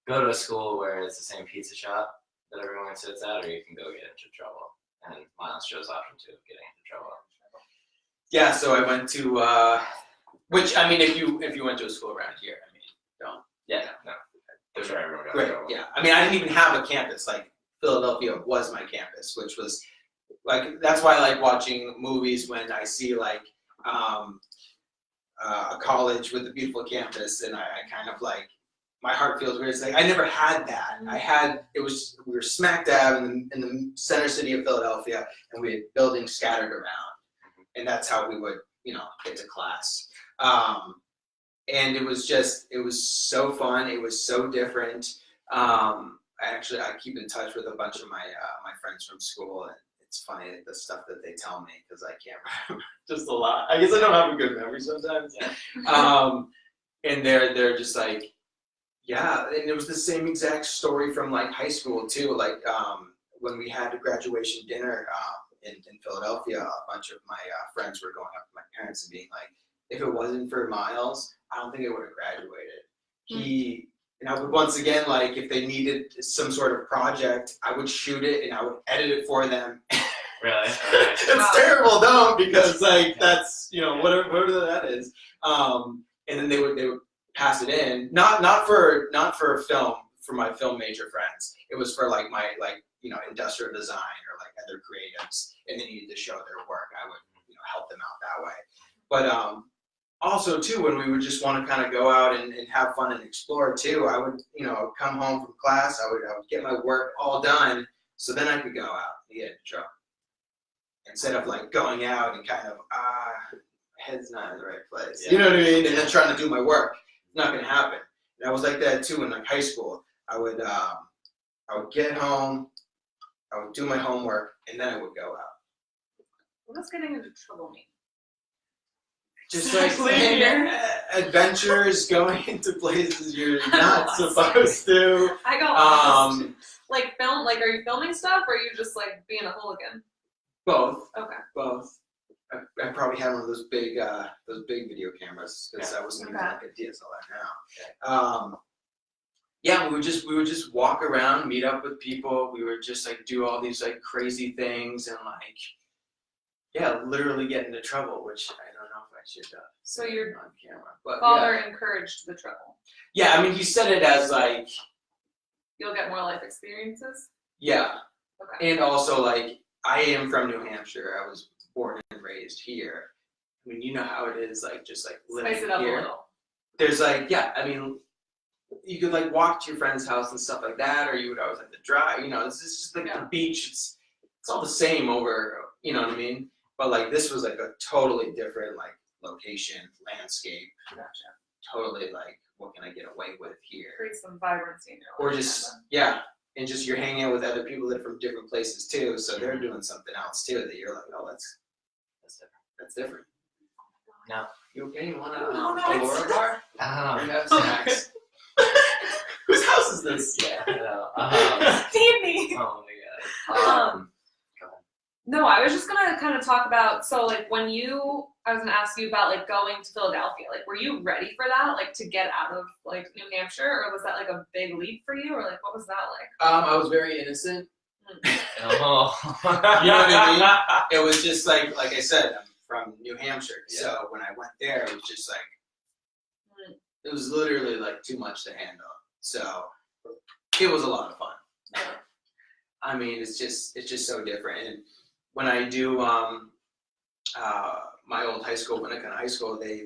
go to a school where it's the same pizza shop that everyone sits at, or you can go get into trouble." And Miles chose option 2 of getting into trouble. Yeah, so I went to, which I mean, if you went to a school around here, I mean, don't. Yeah, no. Those are everyone got Right. in trouble. Yeah, I mean, I didn't even have a campus. Like Philadelphia was my campus, which was like that's why I like watching movies when I see like a college with a beautiful campus, and I kind of like my heart feels weird. It's like I never had that. We were smack dab in the center city of Philadelphia, and we had buildings scattered around, and that's how we would, you know, get to class. And it was so fun. It was so different. I keep in touch with a bunch of my friends from school, and it's funny the stuff that they tell me because I can't remember just a lot. I guess I don't have a good memory sometimes. Yeah. And they're just like, yeah, and it was the same exact story from like high school too. Like when we had a graduation dinner in Philadelphia, a bunch of my friends were going up to my parents and being like, if it wasn't for Miles, I don't think I would have graduated. And I would once again, like if they needed some sort of project, I would shoot it and I would edit it for them. Really? It's terrible, though, because like that's, you know, whatever that is. And then they would pass it in, not for film, for my film major friends. It was for like my you know, industrial design or like other creatives, and they needed to show their work. I would, you know, help them out that way. But also too, when we would just want to kind of go out and have fun and explore too, I would, you know, come home from class, I would get my work all done, so then I could go out and get into trouble. instead of like going out and kind of head's not in the right place. Yeah. You know what I mean? And then trying to do my work. It's not gonna happen. And I was like that too in like high school. I would get home, I would do my homework, and then I would go out. What does getting into trouble mean? Just like Clear. adventures, going into places you're not supposed to. I go lost. Like film, like are you filming stuff or are you just like being a hooligan? Both. Okay. Both. I probably had one of those big video cameras because I wasn't using like a DSLR now. Yeah, we would just walk around, meet up with people. We would just like do all these like crazy things and like, literally get into trouble, which I don't know if I should have. So your on camera, but father encouraged the trouble. yeah. I mean, he said it as like, You'll get more life experiences. yeah, Okay. and also like I am from New Hampshire. I was born and raised here. I mean, you know how it is, like just like living Spice it up here. a little. There's like, I mean, you could like walk to your friend's house and stuff like that, or you would always have to drive. You know, this is just like the beach. It's all the same over. You know what I mean? But like this was like a totally different like location, landscape. Gotcha. Totally like, what can I get away with here? Create some vibrancy in your Or life. just and just you're hanging out with other people that are from different places too, so they're doing something else too that you're like, oh, that's different. That's different. No. You okay? You want No, a it's- Laura bar? Um, We have snacks. Whose house is this? yeah. No. Feed me. Oh my god. No, I was just gonna kind of talk about, so like I was gonna ask you about like going to Philadelphia. Like, were you ready for that? Like to get out of like New Hampshire, or was that like a big leap for you, or like what was that like? I was very innocent. Oh. You know what I mean? It was just like I said, I'm from New Hampshire, Yeah. so when I went there, it was just like, it was literally like too much to handle. So it was a lot of fun. I mean, it's just so different. And when I do my old high school, Winnicott High School, they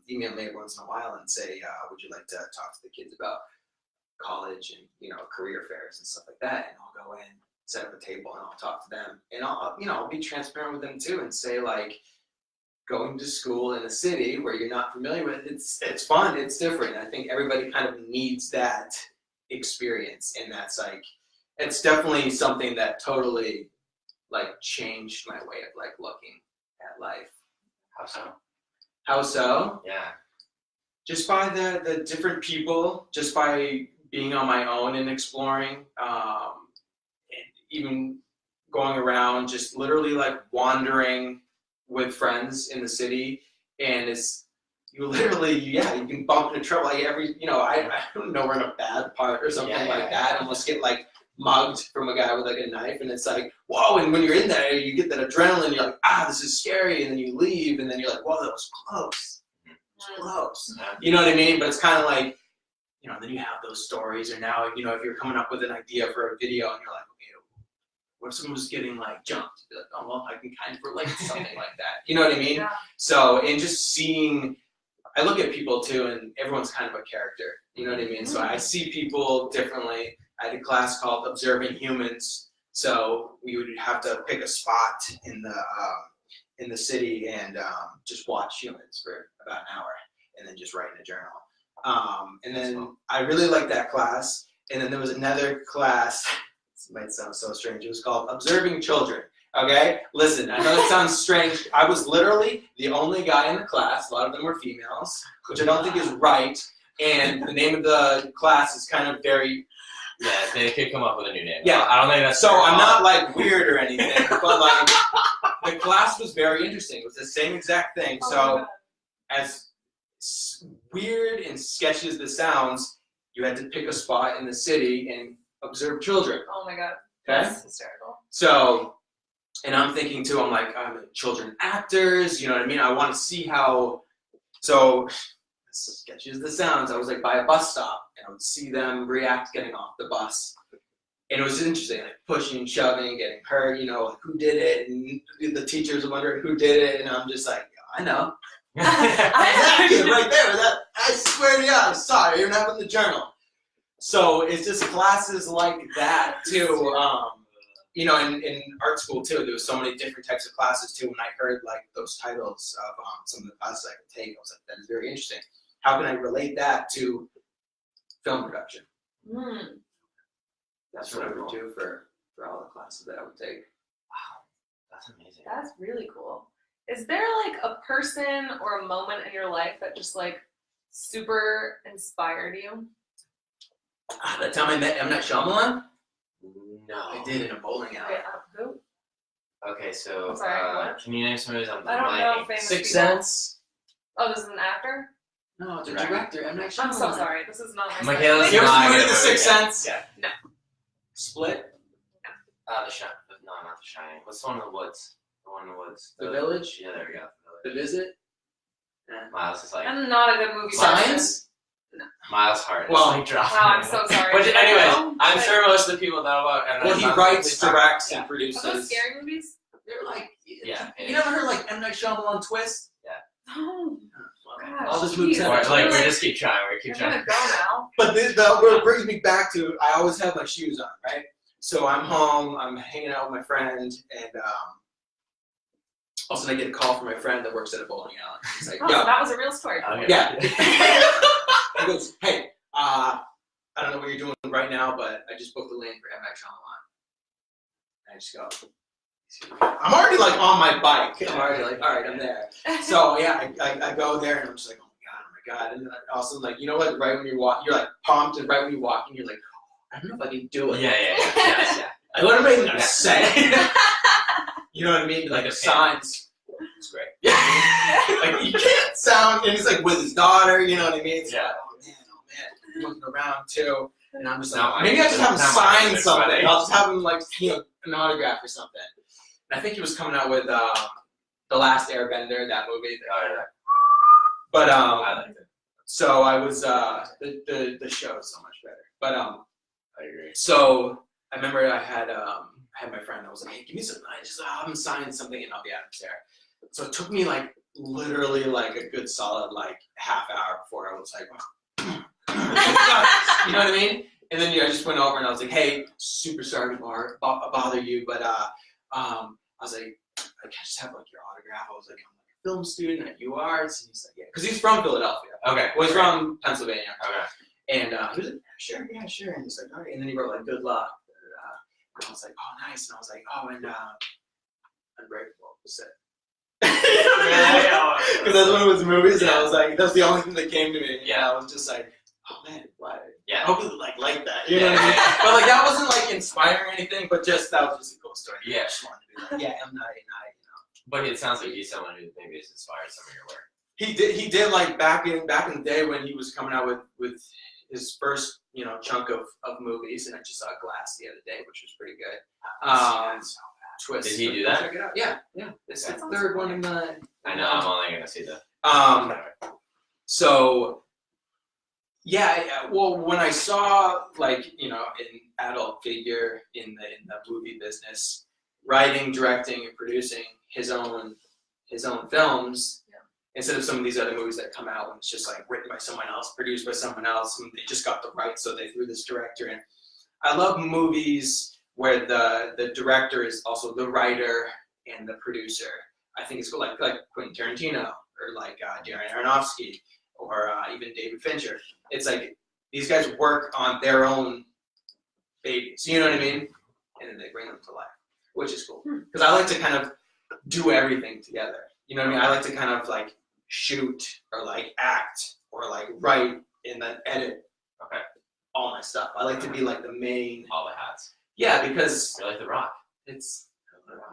email me every once in a while and say, would you like to talk to the kids about college and career fairs and stuff like that? And I'll go in, set up a table, and I'll talk to them, and I'll be transparent with them too and say like, going to school in a city where you're not familiar with, it's fun, it's different. I think everybody kind of needs that experience, and that's like, it's definitely something that totally like changed my way of like looking at life. How so? How so? Yeah. Just by the different people, just by being on my own and exploring, and even going around, just literally like wandering with friends in the city, and you literally, you can bump into trouble like I don't know, we're in a bad part or something that, almost get like mugged from a guy with like a knife, and it's like, whoa, and when you're in there, you get that adrenaline, you're like, this is scary, and then you leave, and then you're like, whoa, that was close. It was close. You know what I mean? But it's kind of like, then you have those stories, or now, if you're coming up with an idea for a video, and you're like, okay, what if someone was getting like jumped? Be like, oh, well, I can kind of relate to something like that. You know what I mean? Yeah. So, and just seeing, I look at people too, and everyone's kind of a character. You know what I mean? So I see people differently. I had a class called Observing Humans. So we would have to pick a spot in the city and just watch humans for about an hour, and then just write in a journal. And then I really liked that class. And then there was another class. This might sound so strange. It was called Observing Children. Okay? Listen, I know that sounds strange. I was literally the only guy in the class. A lot of them were females, which I don't think is right. And the name of the class is kind of very... Yeah, they could come up with a new name. Yeah. I don't think that's So I'm not like weird or anything, but like the class was very interesting. It was the same exact thing. So as weird and sketchy as this sounds, you had to pick a spot in the city and observe children. Oh my god. Okay? That's hysterical. So, and I'm thinking too, I'm like, children actors, you know what I mean? I want to see how, so as sketchy as this sounds, I was like by a bus stop, and I would see them react getting off the bus. And it was interesting, like pushing, shoving, getting hurt, like who did it? And the teachers were wondering who did it, and I'm just like, I know. That kid right there, I swear to God, I'm sorry, you're not in the journal. So it's just classes like that too. in art school too, there was so many different types of classes too. When I heard like those titles of some of the classes I could take, I was like, that is very interesting. How can I relate that to film production? That's what I would do for all the classes that I would take. Wow, that's amazing. That's really cool. Is there like a person or a moment in your life that just like super inspired you? That time I met M. Night Shyamalan, No. I did in a bowling alley. Okay, who? Okay, so I'm sorry, what? can you name some movies on I don't know famous Sixth people. Sense. Oh, this is an actor? No, it's a Director. director. M. Night Shyamalan. I'm so sorry. This is not my Michaela's specialty. You ever not seen the gonna movie The vote Sixth again. Sense? Yeah. Split. The Shining. No, not The Shining. What's the one in the woods? The one in the woods. The Village? Yeah, there we go. The Visit. Miles is like I'm not a good movie Signs. Miles' heart. Well, is like dropping. Wow, I'm so sorry. But anyways, No, I'm but- sure most of the people know about. And Well, he writes, directs, and Are produces. those scary movies? They're like, Yeah. You never heard like M. Night Shyamalan twist? Oh, gosh. All this movies geez. have Like, twists. we just keep trying. We keep I'm gonna trying. go now. But what brings me back to, I always have my shoes on, right? So I'm home, I'm hanging out with my friend, and all of a sudden I get a call from my friend that works at a bowling alley. He's like, Oh, yo, so that was a real story. Okay. yeah. He goes, hey, I don't know what you're doing right now, but I just booked a lane for M. Night Shyamalan. And I just go, I'm already like on my bike. I'm already like, all right, I'm there. So yeah, I go there and I'm just like, oh my god. And then all of a sudden, like, you know what? Right when you walk, you're like pumped, and right when you're walking, you're like, oh, I don't know if I can do it. Yeah. Yes, yeah. Like, what am I even gonna Yeah. say? You know what I mean? Like the Okay. signs. It's great. Yeah. Like you can't sound, and he's like with his daughter. You know what I mean? It's Yeah. like, oh man, looking around too. And I'm just Not like, my- maybe I just have him not my sign favorite something. Friday. I'll just have him like, an autograph or something. And I think he was coming out with The Last Airbender, that movie. Oh, yeah. But I liked it. so I was the show is so much better. But I agree. so I remember I had my friend that was like, hey, give me some, I just have him sign something and I'll be out of there. So it took me like literally like a good solid like half hour before I was like, you know what I mean? And then I just went over and I was like, hey, super sorry to bother you, but I was like, I just have like your autograph. I was like, I'm like a film student at UArts, and he's like, yeah, because he's from Philadelphia. Okay. Well, he's from Pennsylvania. Okay. And he was like, sure, yeah, sure. And he's like, all right. And then he wrote like, good luck. And I was like, oh, nice. And I was like, oh, and Unbreakable was it. Because that's one of his movies, and I was like, that was the only thing that came to me. Yeah. And I was just like, oh man, why? Yeah. I hope you like that. You know Yeah. what I mean? But like that wasn't like inspiring or anything, but just that was just a cool story. Yeah. I just wanted to be like, yeah, M. Night, But it sounds like he's someone who maybe has inspired some of your work. He did like back in the day when he was coming out with his first chunk of movies, and I just saw Glass the other day, which was pretty good. Twist. Did he do that? Check it out. Yeah. It's the That third sounds one in the. I know. I'm only gonna see the. So. Yeah. Well, when I saw like an adult figure in the movie business, writing, directing, and producing his own films. Instead of some of these other movies that come out when it's just like written by someone else, produced by someone else, and they just got the rights, so they threw this director in. I love movies where the director is also the writer and the producer. I think it's cool, like Quentin Tarantino or like Darren Aronofsky or even David Fincher. It's like these guys work on their own babies, you know what I mean? And then they bring them to life, which is cool. Because I like to kind of do everything together. You know what I mean? I like to kind of like shoot or like act or like write and then edit all my stuff. I like to be like the main. All the hats. Yeah, because You like The Rock? it's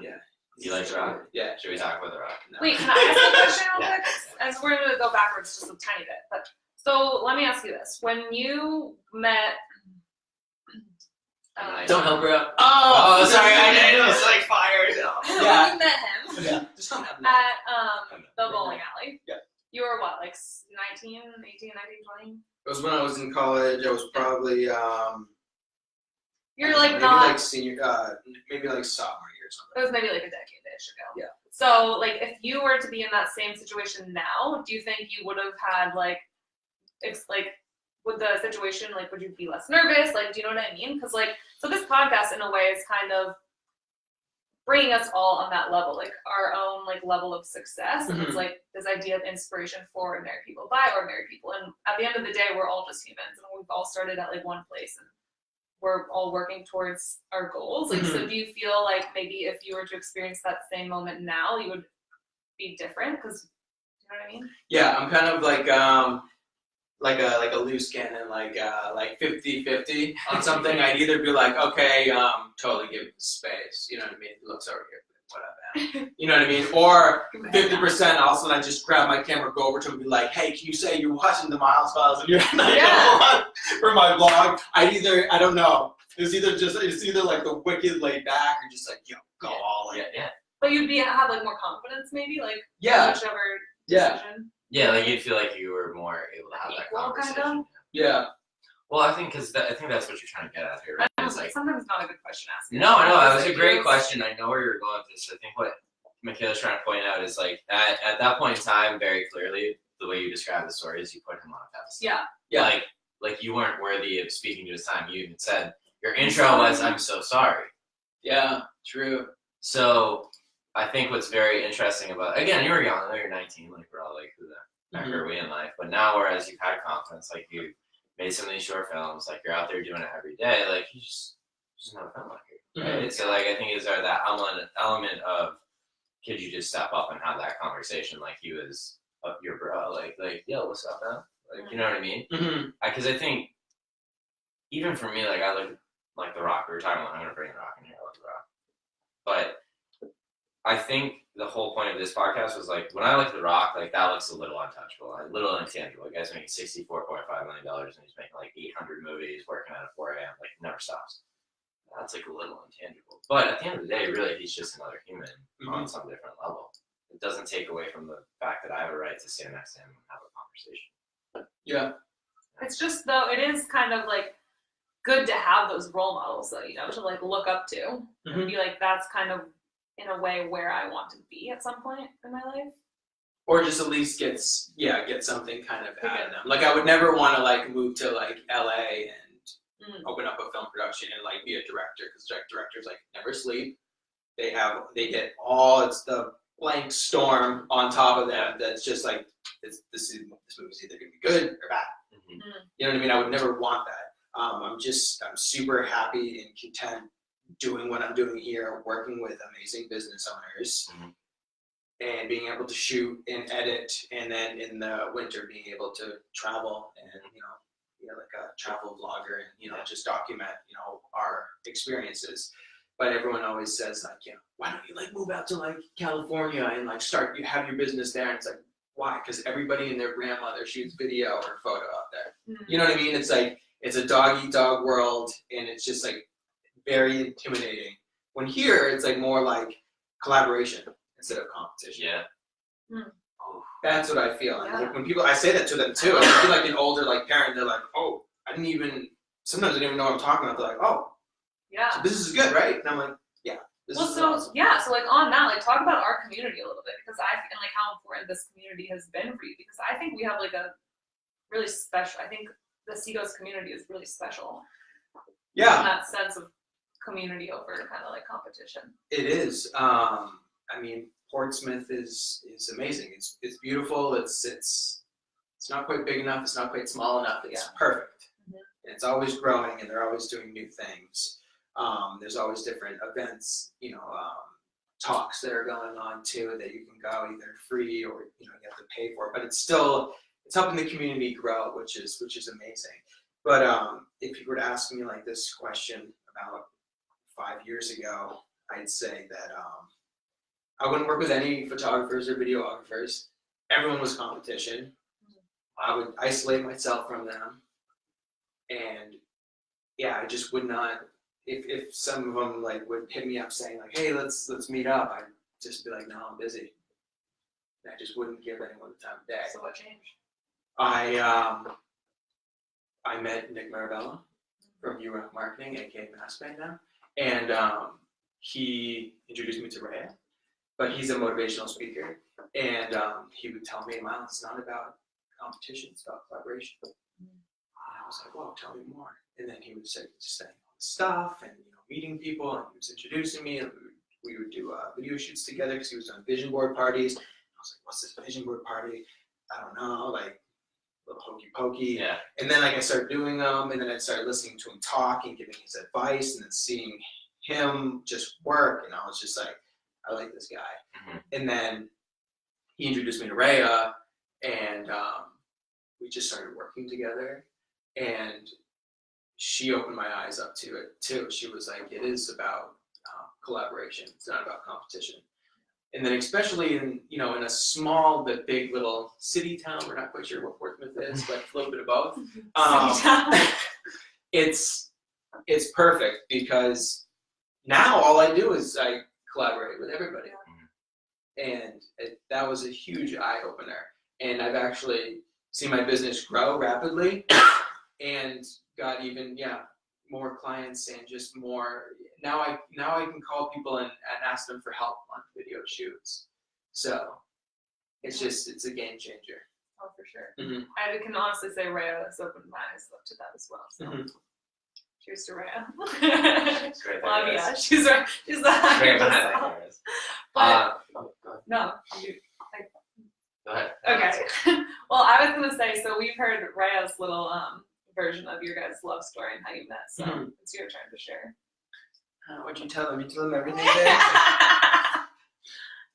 yeah. You like The Rock? Yeah. Should we talk about The Rock? No. Wait, can I ask a question real Yeah. quick? As we're gonna go backwards just a tiny bit, but so let me ask you this: when you met, Don't help her out. Oh, sorry. I was like fired. Yeah. when you met him Yeah. Just don't have at the bowling alley, Yeah. you were what, like 19, 18, 19, 20? It was when I was in college. I was probably You're like maybe not. like senior, maybe like sophomore year or something. It was maybe like a decade-ish ago. Yeah. So, like, if you were to be in that same situation now, do you think you would have had like, with the situation, like, would you be less nervous? Like, do you know what I mean? Because like, so this podcast in a way is kind of bringing us all on that level, like our own like level of success. And Mhm. it's like this idea of inspiration for ordinary people by ordinary people. And at the end of the day, we're all just humans, and we've all started at like one place, and we're all working towards our goals. Like, so do you feel like maybe if you were to experience that same moment now, you would be different? Because you know what I mean? Yeah, I'm kind of like a loose cannon, like 50-50 on something. I'd either be like, okay, totally give it the space, you know what I mean? He looks over here, whatever, you know what I mean? Or 50%, all of a sudden I just grab my camera, go over to him and be like, hey, can you say you're watching the Miles Files and you're for my vlog? I don't know. It's either like the wicked laid back or just like, yo, go all in. Yeah. But you'd have like more confidence, maybe, like Yeah. whichever Yeah. decision. Yeah, like you'd feel like you were more able to have that Equal, kind conversation. of? Yeah. Well, I think I think that's what you're trying to get at here, right? I know, It's like, sometimes it's not a good question to ask. no, that was a Like, great it's- question. I know where you're going with this. I think what Michaela's trying to point out is like at that point in time, very clearly, the way you describe the story is you put him on a pedestal. Yeah. Yeah. Like you weren't worthy of speaking to his time. You even said your intro was, "I'm so sorry." Yeah, true. So I think what's very interesting about, again, you were young. I know you're 19. Like we're all like, who the heck Mhm. are we in life? But now, whereas you've had confidence, like you made some of these short films, like you're out there doing it every day. Like you just not a filmmaker, right? Mhm. So like I think is there that element of could you just step up and have that conversation like he was your bro, like yo, what's up, man? Like you know what I mean? Mm-hmm. Because I think even for me, like I look like The Rock. We were talking about, I'm gonna bring The Rock in here. I love The Rock, but I think the whole point of this podcast was like when I look at The Rock, like that looks a little untouchable, a little intangible. The guy's making $64.5 million and he's making like 800 movies, working at 4 a.m. like never stops. That's like a little intangible. But at the end of the day, really, he's just another human on some different level. It doesn't take away from the fact that I have a right to stand next to him and have a conversation. Yeah. It's just though it is kind of like good to have those role models though, you know, to like look up to and be like, that's kind of in a way where I want to be at some point in my life. Or just at least get something kind of out of them. Like I would never want to like move to like LA and open up a film production and like be a director, because directors like never sleep. They get all, it's the blank storm on top of them that's just like this movie's either gonna be good or bad. You know what I mean? I would never want that. I'm super happy and content doing what I'm doing here, working with amazing business owners, and being able to shoot and edit, and then in the winter being able to travel and like a travel vlogger and just document our experiences. But everyone always says like, why don't you like move out to like California and like you have your business there? And it's like, why? Because everybody and their grandmother shoots video or photo out there. You know what I mean? It's like it's a dog eat dog world, and it's just like very intimidating. When here, it's like more like collaboration instead of competition. Yeah. That's what I feel. And Yeah. like when people, I say that to them too. And I feel like an older like parent, they're like, oh, sometimes I didn't even know what I'm talking about. They're like, oh, Yeah. so this is good, right? And I'm like, yeah. So like on that, like talk about our community a little bit, because and like how important this community has been for you, because I think we have like a really special, I think the Seacoast community is really special. Yeah. In that sense of community over kind of like competition. It is. I mean, Portsmouth is amazing. It's beautiful. It's not quite big enough. It's not quite small enough. It's perfect. And it's always growing, and they're always doing new things. There's always different events, talks that are going on too that you can go either free or you have to pay for. But it's helping the community grow, which is amazing. But if you were to ask me like this question about 5 years ago, I'd say that I wouldn't work with any photographers or videographers. Everyone was competition. I would isolate myself from them, and I just would not. If some of them like would hit me up saying like, "Hey, let's meet up," I'd just be like, "No, I'm busy." And I just wouldn't give anyone the time of day. So what changed? I met Nick Marabella from UREC Marketing, aka Massbang now, and he introduced me to Rhea. But he's a motivational speaker, and he would tell me, "Miles, it's not about competition; it's about collaboration." And I was like, "Well, tell me more." And then he would say all this stuff, and meeting people, and he was introducing me, and we would we would do video shoots together because he was doing vision board parties. I was like, what's this vision board party? I don't know, like a little hokey pokey. Yeah. And then like I started doing them, and then I started listening to him talk and giving his advice, and then seeing him just work, and I was just like, I like this guy. Mhm. And then he introduced me to Rhea, and we just started working together, and she opened my eyes up to it too. She was like, it is about collaboration. It's not about competition. And then especially in, you know, in a small but big little city town, we're not quite sure what Portsmouth is, but a little bit of both. It's perfect because now all I do is I collaborate with everybody. And that was a huge eye opener. And I've actually seen my business grow rapidly and got even, more clients and just more. Now I can call people and ask them for help on video shoots. So it's a game changer. Oh, for sure. Mhm. I can honestly say Rhea has opened my eyes up to that as well. So Mhm. cheers to Rhea. It's great. Well, yeah, she's right. She's the Right behind the cameras. no. Go ahead. Okay. Well, I was gonna say, so we've heard Rhea's little version of your guys' love story and how you met. So it's your turn to share. What'd you tell them? You told them everything there?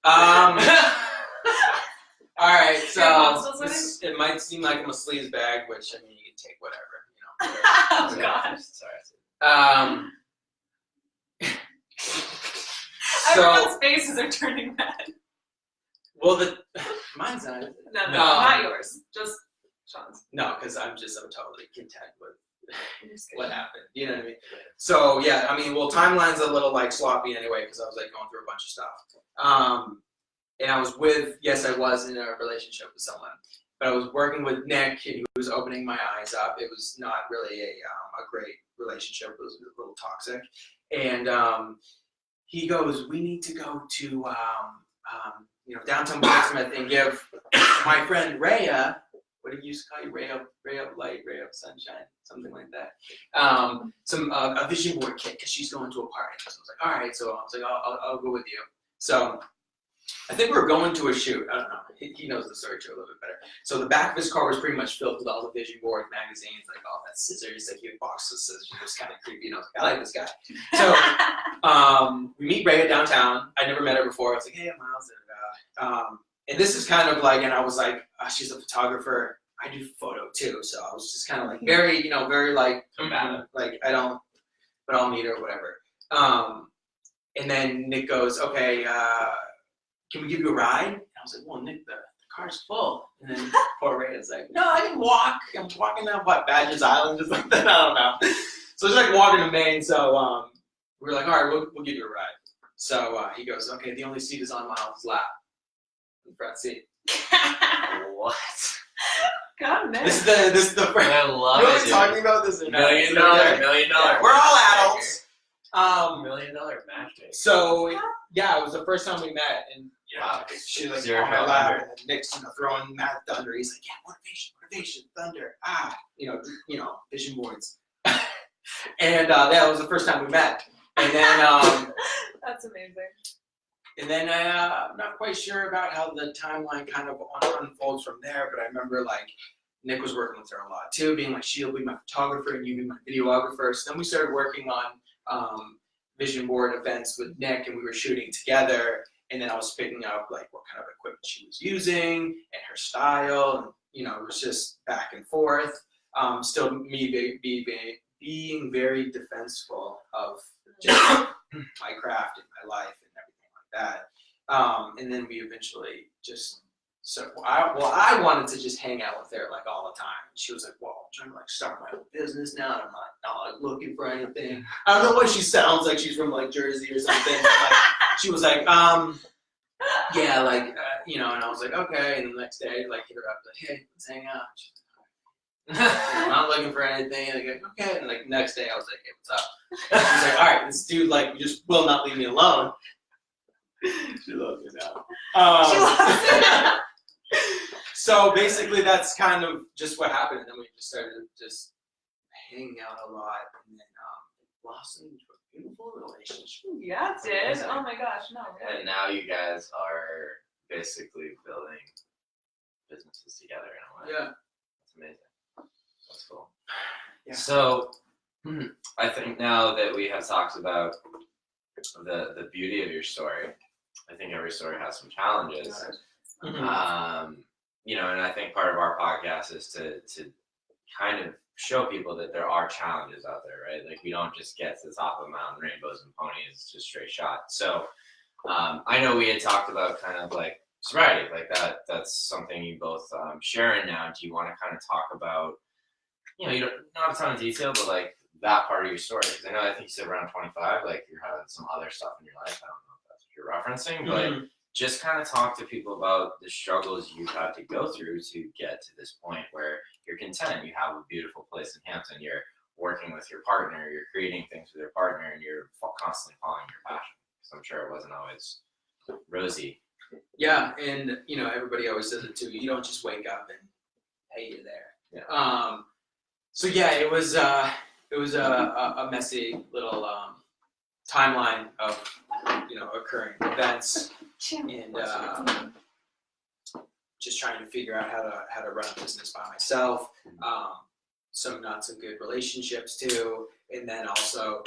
All right, so it might seem like I'm a sleaze bag, which I mean you can take whatever, you know. Oh gosh. Sorry. Everyone's faces are turning red. Well, mine's not. No, not yours. Just Sean's. No, because I'm totally content with I'm just what kidding. happened. You know what I mean? So yeah, I mean, well, timeline's a little like sloppy anyway because I was like going through a bunch of stuff. And I was I was in a relationship with someone, but I was working with Nick, and he was opening my eyes up. It was not really a great relationship. It was a little toxic, and he goes, "We need to go to downtown Portsmouth and give my friend Rhea." What did you used to call you? Ray of light, ray of sunshine, something like that. A vision board kit because she's going to a party. So I was like, all right. So I was like, I'll go with you. So I think we were going to a shoot. I don't know. He knows the story too a little bit better. So the back of his car was pretty much filled with all the vision board magazines, like all that scissors, like he had boxes of scissors. It was kind of creepy. And I was like, I like this guy. So we meet Rhea downtown. I never met her before. I was like, hey, I'm Miles. And this is kind of like, and I was like, she's a photographer. I do photo too. So I was just kind of like very like combative. Like but I'll meet her or whatever. And then Nick goes, okay, can we give you a ride? And I was like, well, Nick, the car's full. And then poor Rhea's like, no, I can walk. I'm walking down Badges Island or something. I don't know. So it's like walking to Maine. So we were like, all right, we'll give you a ride. So he goes, okay, the only seat is on Miles' lap. The front seat. What? God, man. This is the friend. I love You know it. what we're talking about? This is $1 million. $1 million. We're all adults. $1 million matchmaker. So yeah, it was the first time we met, and Wow. she's like Zero on my pound lap, thunder. and Nick's throwing mad thunder. He's like, yeah, motivation, thunder, vision boards. And that was the first time we met, and then That's amazing. and then I'm not quite sure about how the timeline kind of unfolds from there, but I remember like Nick was working with her a lot too, being like, she'll be my photographer and you be my videographer. So then we started working on vision board events with Nick, and we were shooting together. And then I was picking up like what kind of equipment she was using and her style, and it was just back and forth. Still me being very defenseful of just my craft and my life and everything like that. And then we eventually I wanted to just hang out with her like all the time. And she was like, well, I'm trying to like start my own business now. And I'm not like looking for anything. I don't know what she sounds like. She's from like Jersey or something. Like, she was like, yeah, like, and I was like, okay. And the next day, like, hit her up, like, hey, let's hang out. She's like, I'm not looking for anything. And I go, okay. And like, next day, I was like, hey, what's up? She's like, all right, this dude, like, just will not leave me alone. She loves me now. She loves it. So basically, that's kind of just what happened. And then we just started just hanging out a lot, and then blossomed into a beautiful relationship. Yeah, it did. Oh my gosh, no. And now you guys are basically building businesses together in a way. Yeah. That's amazing. That's cool. Yeah. So I think now that we have talked about the beauty of your story, I think every story has some challenges. You know, and I think part of our podcast is to kind of show people that there are challenges out there, right? Like we don't just get to the top of the mountain, rainbows and ponies, just straight shot. So I know we had talked about kind of like sobriety, like that's something you both share in now. Do you want to kind of talk about, you know, you don't, not a ton of detail, but like that part of your story? Because I know, I think you said around 25, like you're having some other stuff in your life. I don't know if that's what you're referencing, but just kind of talk to people about the struggles you've had to go through to get to this point where you're content. You have a beautiful place in Hampton. You're working with your partner. You're creating things with your partner, and you're constantly following your passion. Because I'm sure it wasn't always rosy. Yeah, and you know, everybody always says it too. You don't just wake up and hey, you're there. Yeah. So yeah, it was a messy little timeline of, you know, occurring events, and just trying to figure out how to run a business by myself. Some not so good relationships too, and then also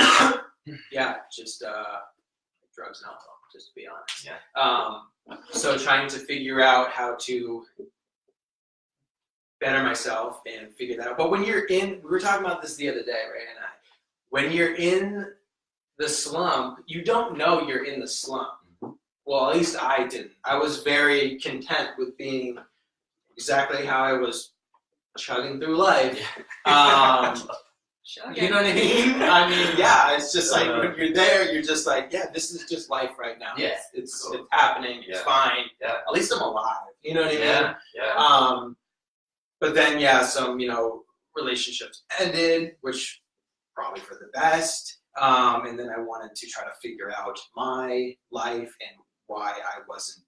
yeah, just drugs and alcohol, just to be honest. Yeah. So trying to figure out how to better myself and figure that out. But when you're in, we were talking about this the other day, Ray and I, when you're in the slump, you don't know you're in the slump. Well, at least I didn't. I was very content with being exactly how I was chugging through life. You know what I mean? I mean, yeah, it's just like when you're there, you're just like, yeah, this is just life right now. Yeah. It's happening. It's fine. Yeah. At least I'm alive. You know what I mean? Yeah. But then, yeah, some, you know, relationships ended, which probably for the best. And then I wanted to try to figure out my life and why I wasn't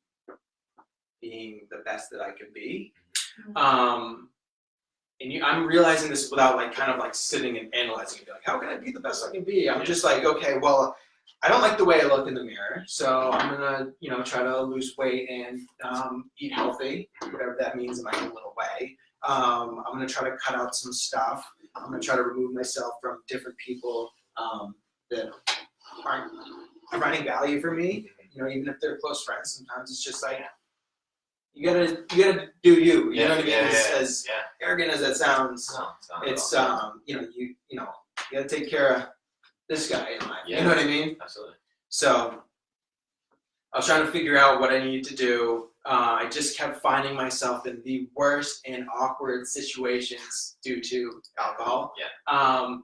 being the best that I could be. And I'm realizing this without like kind of like sitting and analyzing it. Like, how can I be the best I can be? I'm just like, okay, well, I don't like the way I look in the mirror, so I'm gonna, you know, try to lose weight and eat healthy, whatever that means in my own little way. I'm gonna try to cut out some stuff. I'm gonna try to remove myself from different people that aren't providing value for me. You know, even if they're close friends, sometimes it's just like you gotta do you. You know what I mean? As arrogant as that sounds, it's you know, you gotta take care of this guy in life. You know what I mean? Absolutely. So I was trying to figure out what I needed to do. I just kept finding myself in the worst and awkward situations due to alcohol. Yeah.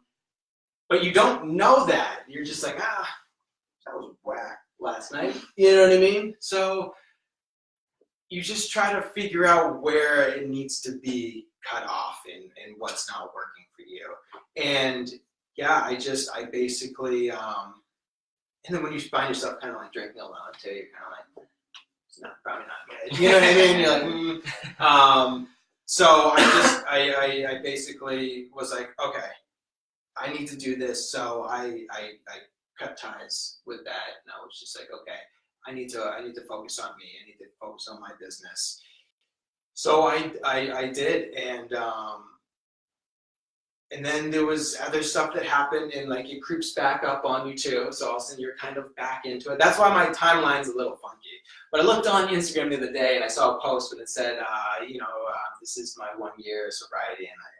But you don't know that. You're just like, that was whack last night. You know what I mean? So you just try to figure out where it needs to be cut off and what's not working for you. And yeah, I basically, and then when you find yourself kind of like drinking alone too, you're kind of like, it's probably not good. You know what I mean? You're like, so I basically was like, okay, I need to do this. So I cut ties with that, and I was just like, okay, I need to focus on me. I need to focus on my business. So I did, and then there was other stuff that happened, and like it creeps back up on you too. So all of a sudden you're kind of back into it. That's why my timeline's a little funky. But I looked on Instagram the other day, and I saw a post and it said, this is my 1 year sobriety, and I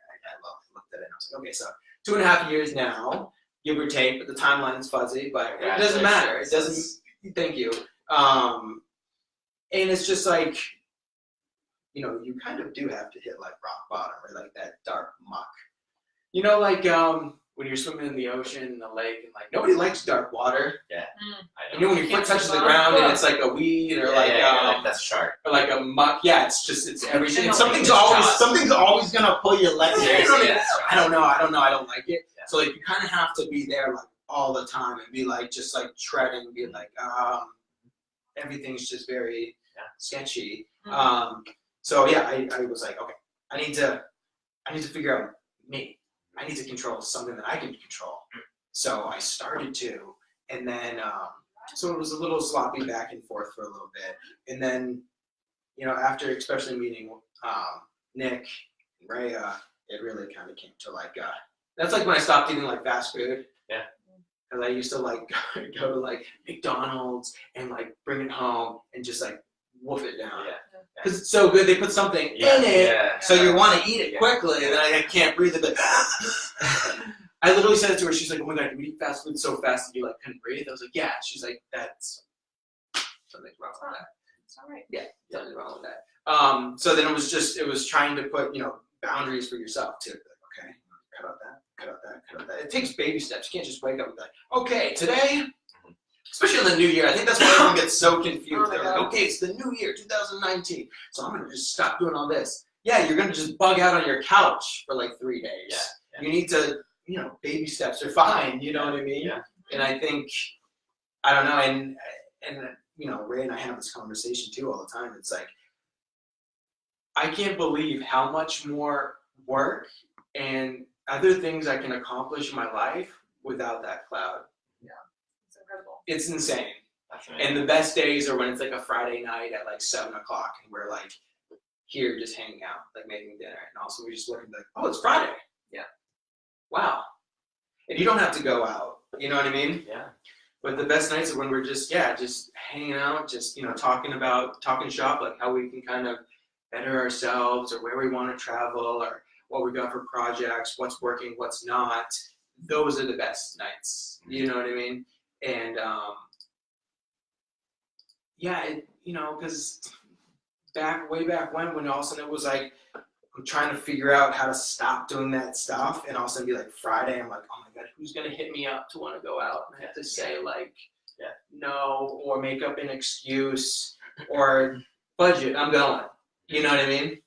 looked at it and I was like, okay, so 2.5 years now, give or take, but the timeline's fuzzy, but it doesn't matter. It doesn't. Thank you. And it's just like, you know, you kind of do have to hit like rock bottom or like that dark muck. You know, like when you're swimming in the ocean, in the lake, and like nobody likes dark water. Yeah. You know, when your foot touches the ground and it's like a weed or like that's sharp. Or like a muck. Yeah, it's everything. And Something's always gonna pull your leg. I don't know. I don't like it. Yeah. So like you kind of have to be there like all the time and be like just like treading, be like everything's just very sketchy. So yeah, I was like, okay, I need to figure out me. I need to control something that I can control. So I started to, and then so it was a little sloppy back and forth for a little bit, and then after especially meeting Nick and Rhea, it really kind of came to like that's like when I stopped eating like fast food. Yeah. Because I used to like go to like McDonald's and like bring it home and just like wolf it down. Yeah. Because it's so good, they put something in it, so you want to eat it quickly, and then I can't breathe. But I literally said it to her. She's like, "Oh my god, you eat fast food so fast that you like couldn't breathe." I was like, "Yeah." She's like, "That's something's wrong with that." It's all right. Yeah, something's wrong with that. So then it was trying to put boundaries for yourself too. Like, okay, cut out that, cut out that, cut out that. It takes baby steps. You can't just wake up and be like, "Okay, today." Especially in the new year, I think that's why everyone gets so confused. They're like, okay, it's the new year, 2019, so I'm gonna just stop doing all this. Yeah, you're gonna just bug out on your couch for like 3 days. Yeah. You need to, baby steps are fine. You know what I mean? Yeah. And I think, I don't know, and Ray and I have this conversation too all the time. It's like, I can't believe how much more work and other things I can accomplish in my life without that cloud. It's incredible. It's insane. That's amazing. And the best days are when it's like a Friday night at like 7:00 and we're like here just hanging out, like making dinner. And also we just look and be like, oh, it's Friday. Yeah. Wow. And you don't have to go out. You know what I mean? Yeah. But the best nights are when we're just hanging out, just, talking shop, like how we can kind of better ourselves or where we want to travel or what we got for projects, what's working, what's not. Those are the best nights. You know what I mean? And because way back when all of a sudden it was like I'm trying to figure out how to stop doing that stuff, and all of a sudden be like Friday, I'm like, oh my god, who's gonna hit me up to want to go out? And I have to say like, no, or make up an excuse, or budget. I'm going. You know what I mean?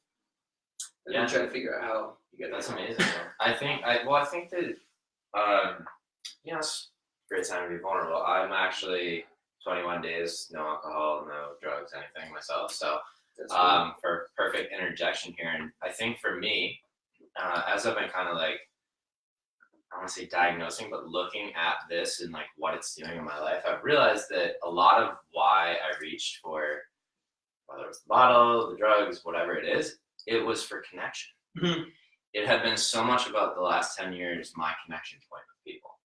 And I'm trying to figure out how you get. That's amazing. I think that it's a great time to be vulnerable. I'm actually 21 days, no alcohol, no drugs, anything myself. So, for perfect interjection here, and I think for me, as I've been kind of like, I want to say diagnosing, but looking at this and like what it's doing in my life, I've realized that a lot of why I reached for, whether it was the bottle, the drugs, whatever it is, it was for connection. Mm-hmm. It had been so much about the last 10 years, my connection point with people.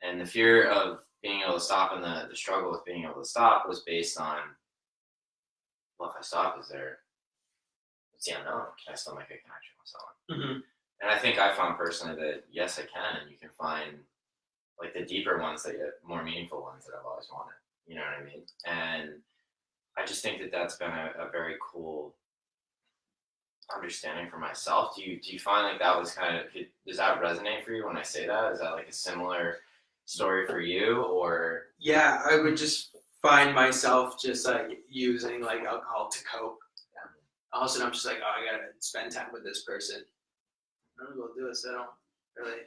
And the fear of being able to stop and the struggle with being able to stop was based on, well, if I stop, it's the unknown. Can I still make a connection with someone? Mm-hmm. And I think I found personally that, yes, I can. And you can find like the deeper ones that get more meaningful ones that I've always wanted. You know what I mean? And I just think that that's been a very cool understanding for myself. Do you find like that was kind of, does that resonate for you when I say that? Is that like a similar story for you, or? Yeah, I would just find myself just like using like alcohol to cope. All of a sudden I'm just like, oh, I gotta spend time with this person. I'm gonna go do this. I don't really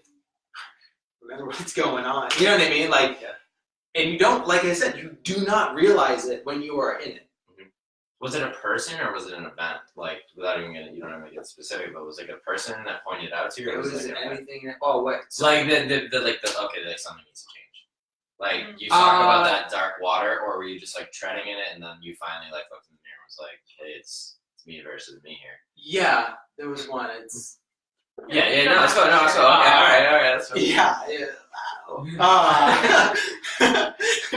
remember what's going on. You know what I mean? Like, and you don't, like I said, you do not realize it when you are in it. Was it a person or was it an event? Like, without even getting, you don't have to get specific, but was it a person that pointed out to you? It was like anything. Oh, what? So like okay, like something needs to change. Like you talk about that dark water, or were you just like treading in it, and then you finally like looked in the mirror and was like, hey, it's me versus me here. Yeah, there was one. It's no, let's go. Okay, all right, that's fine. Yeah.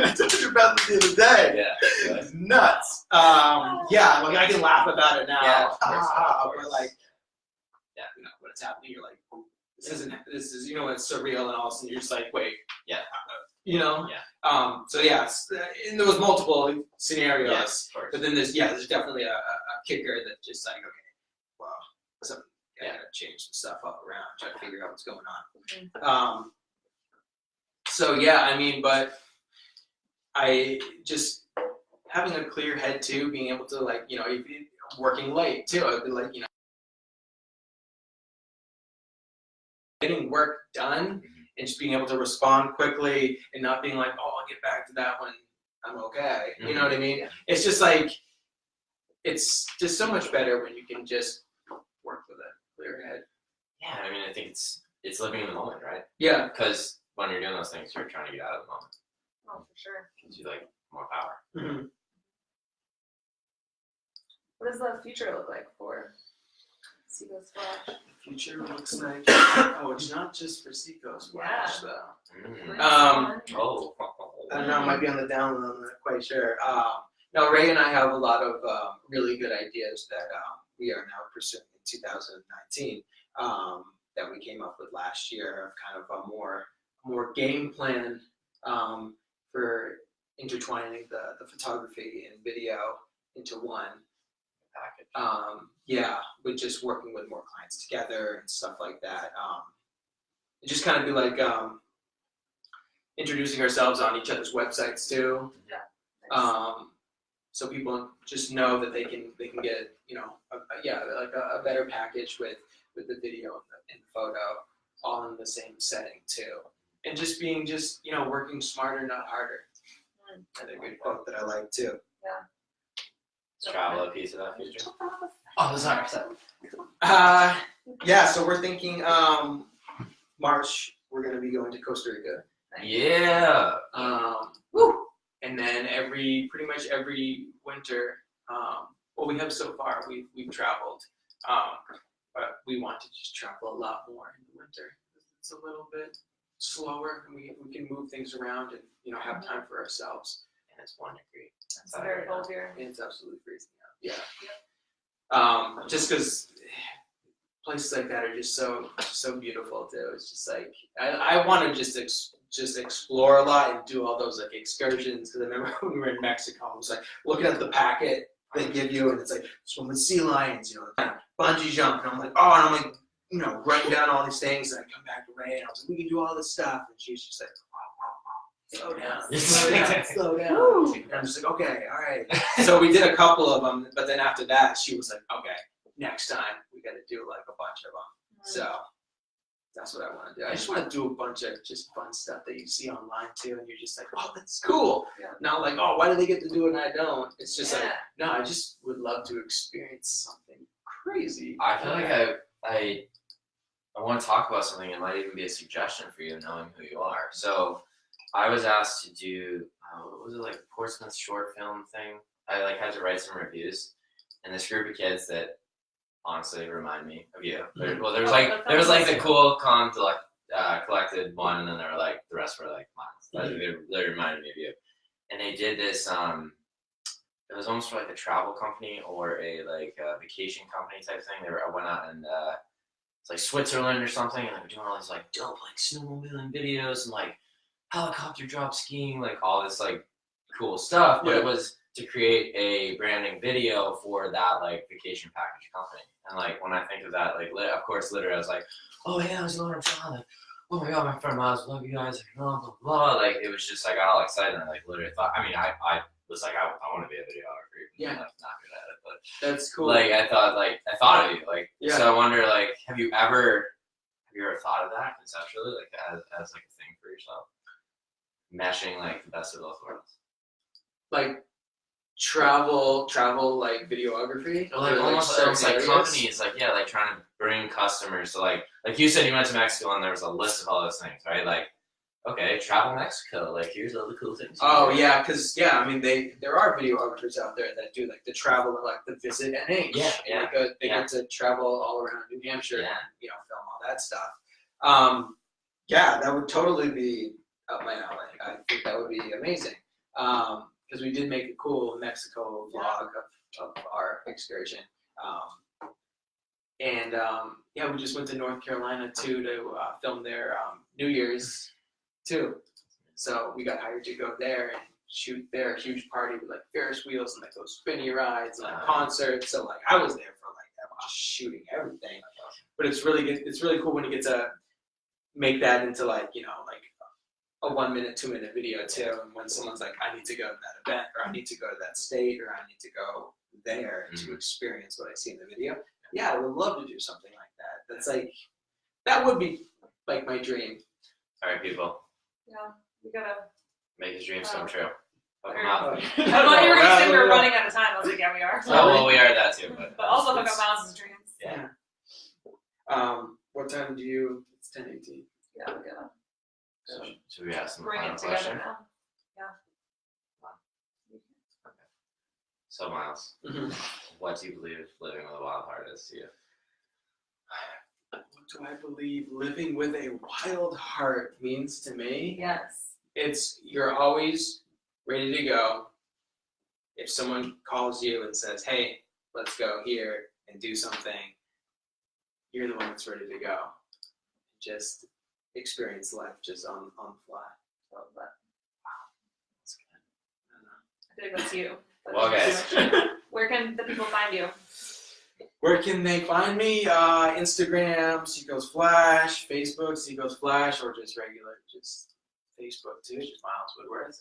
I told you about this the other day. Yeah. It's nuts. Yeah, like I can laugh about it now. Yeah, of course. But like, when it's happening, you're like, oh, this is it's surreal, and all of a sudden you're just like, wait. Yeah. So and there was multiple scenarios. Yes, of course. But then there's definitely a kicker that just like, okay, well, I gotta change some stuff up around, try to figure out what's going on. So I mean, but I just having a clear head too, being able to like, if you're working late too, I'd be like, getting work done and just being able to respond quickly and not being like, oh, I'll get back to that when I'm okay. You know what I mean? Yeah. It's just like, it's just so much better when you can just work with a clear head. Yeah, I mean, I think it's living in the moment, right? Yeah. Because when you're doing those things, you're trying to get out of the moment. Oh, for sure. Gives you like more power. Mm-hmm. What does the future look like for Seacoast Splash? The future looks like oh, it's not just for Seacoast Splash though. Oh. I don't know, it might be on the down low, I'm not quite sure. No, Ray and I have a lot of really good ideas that we are now pursuing in 2019 that we came up with last year of kind of a more game plan for intertwining the photography and video into one package. Yeah, with just working with more clients together and stuff like that. It just kind of be like introducing ourselves on each other's websites too. Yeah. So people just know that they can get a better package with the video and the photo all in the same setting too, and just being working smarter, not harder. Another good quote that I like too. Yeah. Travel a piece of that future. Oh, sorry. Yeah, so we're thinking March we're gonna be going to Costa Rica. Yeah. Woo! And then pretty much every winter, we have so far, we've traveled, but we want to just travel a lot more in the winter. It's a little bit slower, and we can move things around and have time for ourselves. And it's 1 degree. It's very cold here. And it's absolutely freezing out. Yeah. Just because places like that are just so beautiful too. It's just like I want to just explore a lot and do all those like excursions. Because I remember when we were in Mexico, I was like looking at the packet they give you, and it's like swim with sea lions, kind of bungee jump, and I'm like, oh, and I'm like, writing down all these things, and I come back to Ray, and I was like, we can do all this stuff, and she's just like, slow down, slow down. And I'm just like, okay, all right. So we did a couple of them, but then after that, she was like, okay, next time we got to do like a bunch of them. So that's what I want to do. I just want to do a bunch of just fun stuff that you see online too, and you're just like, oh, that's cool. Yeah. Not like, oh, why do they get to do it and I don't? It's just like, Yeah. no, I just would love to experience something crazy. I feel like I want to talk about something. It might even be a suggestion for you, knowing who you are. So I was asked to do what was it, like a Portsmouth short film thing. I like had to write some reviews, and this group of kids that honestly remind me of you. There was like the cool collected one, and then there were like the rest were like mine. They reminded me of you. And they did this. It was almost like a travel company or a vacation company type thing. I went out and it's like Switzerland or something, and they were doing all these like dope like snowmobiling videos and like helicopter drop skiing, like all this like cool stuff. But it was to create a branding video for that like vacation package company. And like when I think of that, like of course literally I was like, oh yeah, I was going to like, oh my god, my friend Miles, love you guys, blah blah blah. Like it was just, I got all excited and I like literally thought, I mean I was like, I want to be a videographer, even though I'm not good at it, but That's cool. like I thought of you, like so I wonder, like have you ever thought of that conceptually, like as like a thing for yourself? Meshing like the best of both worlds. Like travel like videography. Or like almost like companies, like like trying to bring customers to like you said you went to Mexico and there was a list of all those things, right? Like, okay, travel Mexico, like here's all the cool things. Oh yeah, because I mean there are videographers out there that do like the travel and like the visit NH. Yeah. They get to travel all around New Hampshire and film all that stuff. That would totally be up my alley. I think that would be amazing. Because we did make a cool Mexico vlog of our excursion. We just went to North Carolina too to film their New Year's too. So we got hired to go there and shoot their huge party with like Ferris wheels and like those spinny rides and like concerts. So like I was there for like that, just shooting everything. But it's really good. It's really cool when you get to make that into like a 1 minute, 2 minute video too. And when someone's like, I need to go to that event, or I need to go to that state, or I need to go there to experience what I see in the video. Yeah, I would love to do something like that. That's like, that would be like my dream. All right, people. Yeah, we gotta make his dreams come true. Hook 'em I up. thought you were gonna say we were running out of time. I was like, yeah, we are. Oh well, we are that too, But also hook up Miles' dreams. Yeah. What time do you? It's 10:18. Yeah, we gotta. So, should we ask them the Bring final it together question? now. So, Miles, Mhm. what do you believe living with a wild heart is to you? What do I believe living with a wild heart means to me? Yes. It's you're always ready to go. If someone calls you and says, "Hey, let's go here and do something," you're the one that's ready to go. Just experience life just on the fly. Love that. That's good. I don't know. I think that's you. Well, guys. Where can the people find you? Where can they find me? Instagram, Seacoast Flash, Facebook, Seacoast Flash, or just regular, just Facebook too, just Miles Woodworth.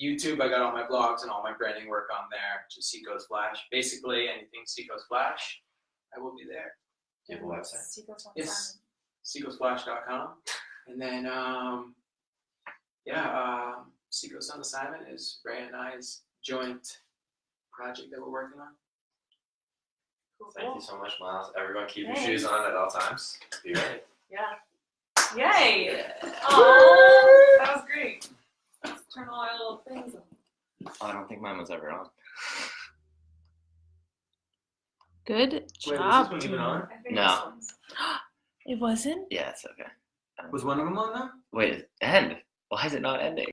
YouTube, I got all my blogs and all my branding work on there, just Seacoast Flash. Basically, anything Seacoast Flash, I will be there. Do you have a website? Seacoast on Yes. Simon. SeacoastFlash.com. And then, Seacoast on Assignment is Ray and I's joint project that we're working on. Cool. Thank you so much, Miles. Everyone, keep your Thanks. shoes on at all times. Be ready. Yeah. Yay! Oh, that was great. Let's turn all our little things on. Oh, I don't think mine was ever on. Good Wait, job. was this one even on? I think No. this one's- It wasn't? Yeah, it's okay. Was one of them on there? Wait, end. Why is it not ending?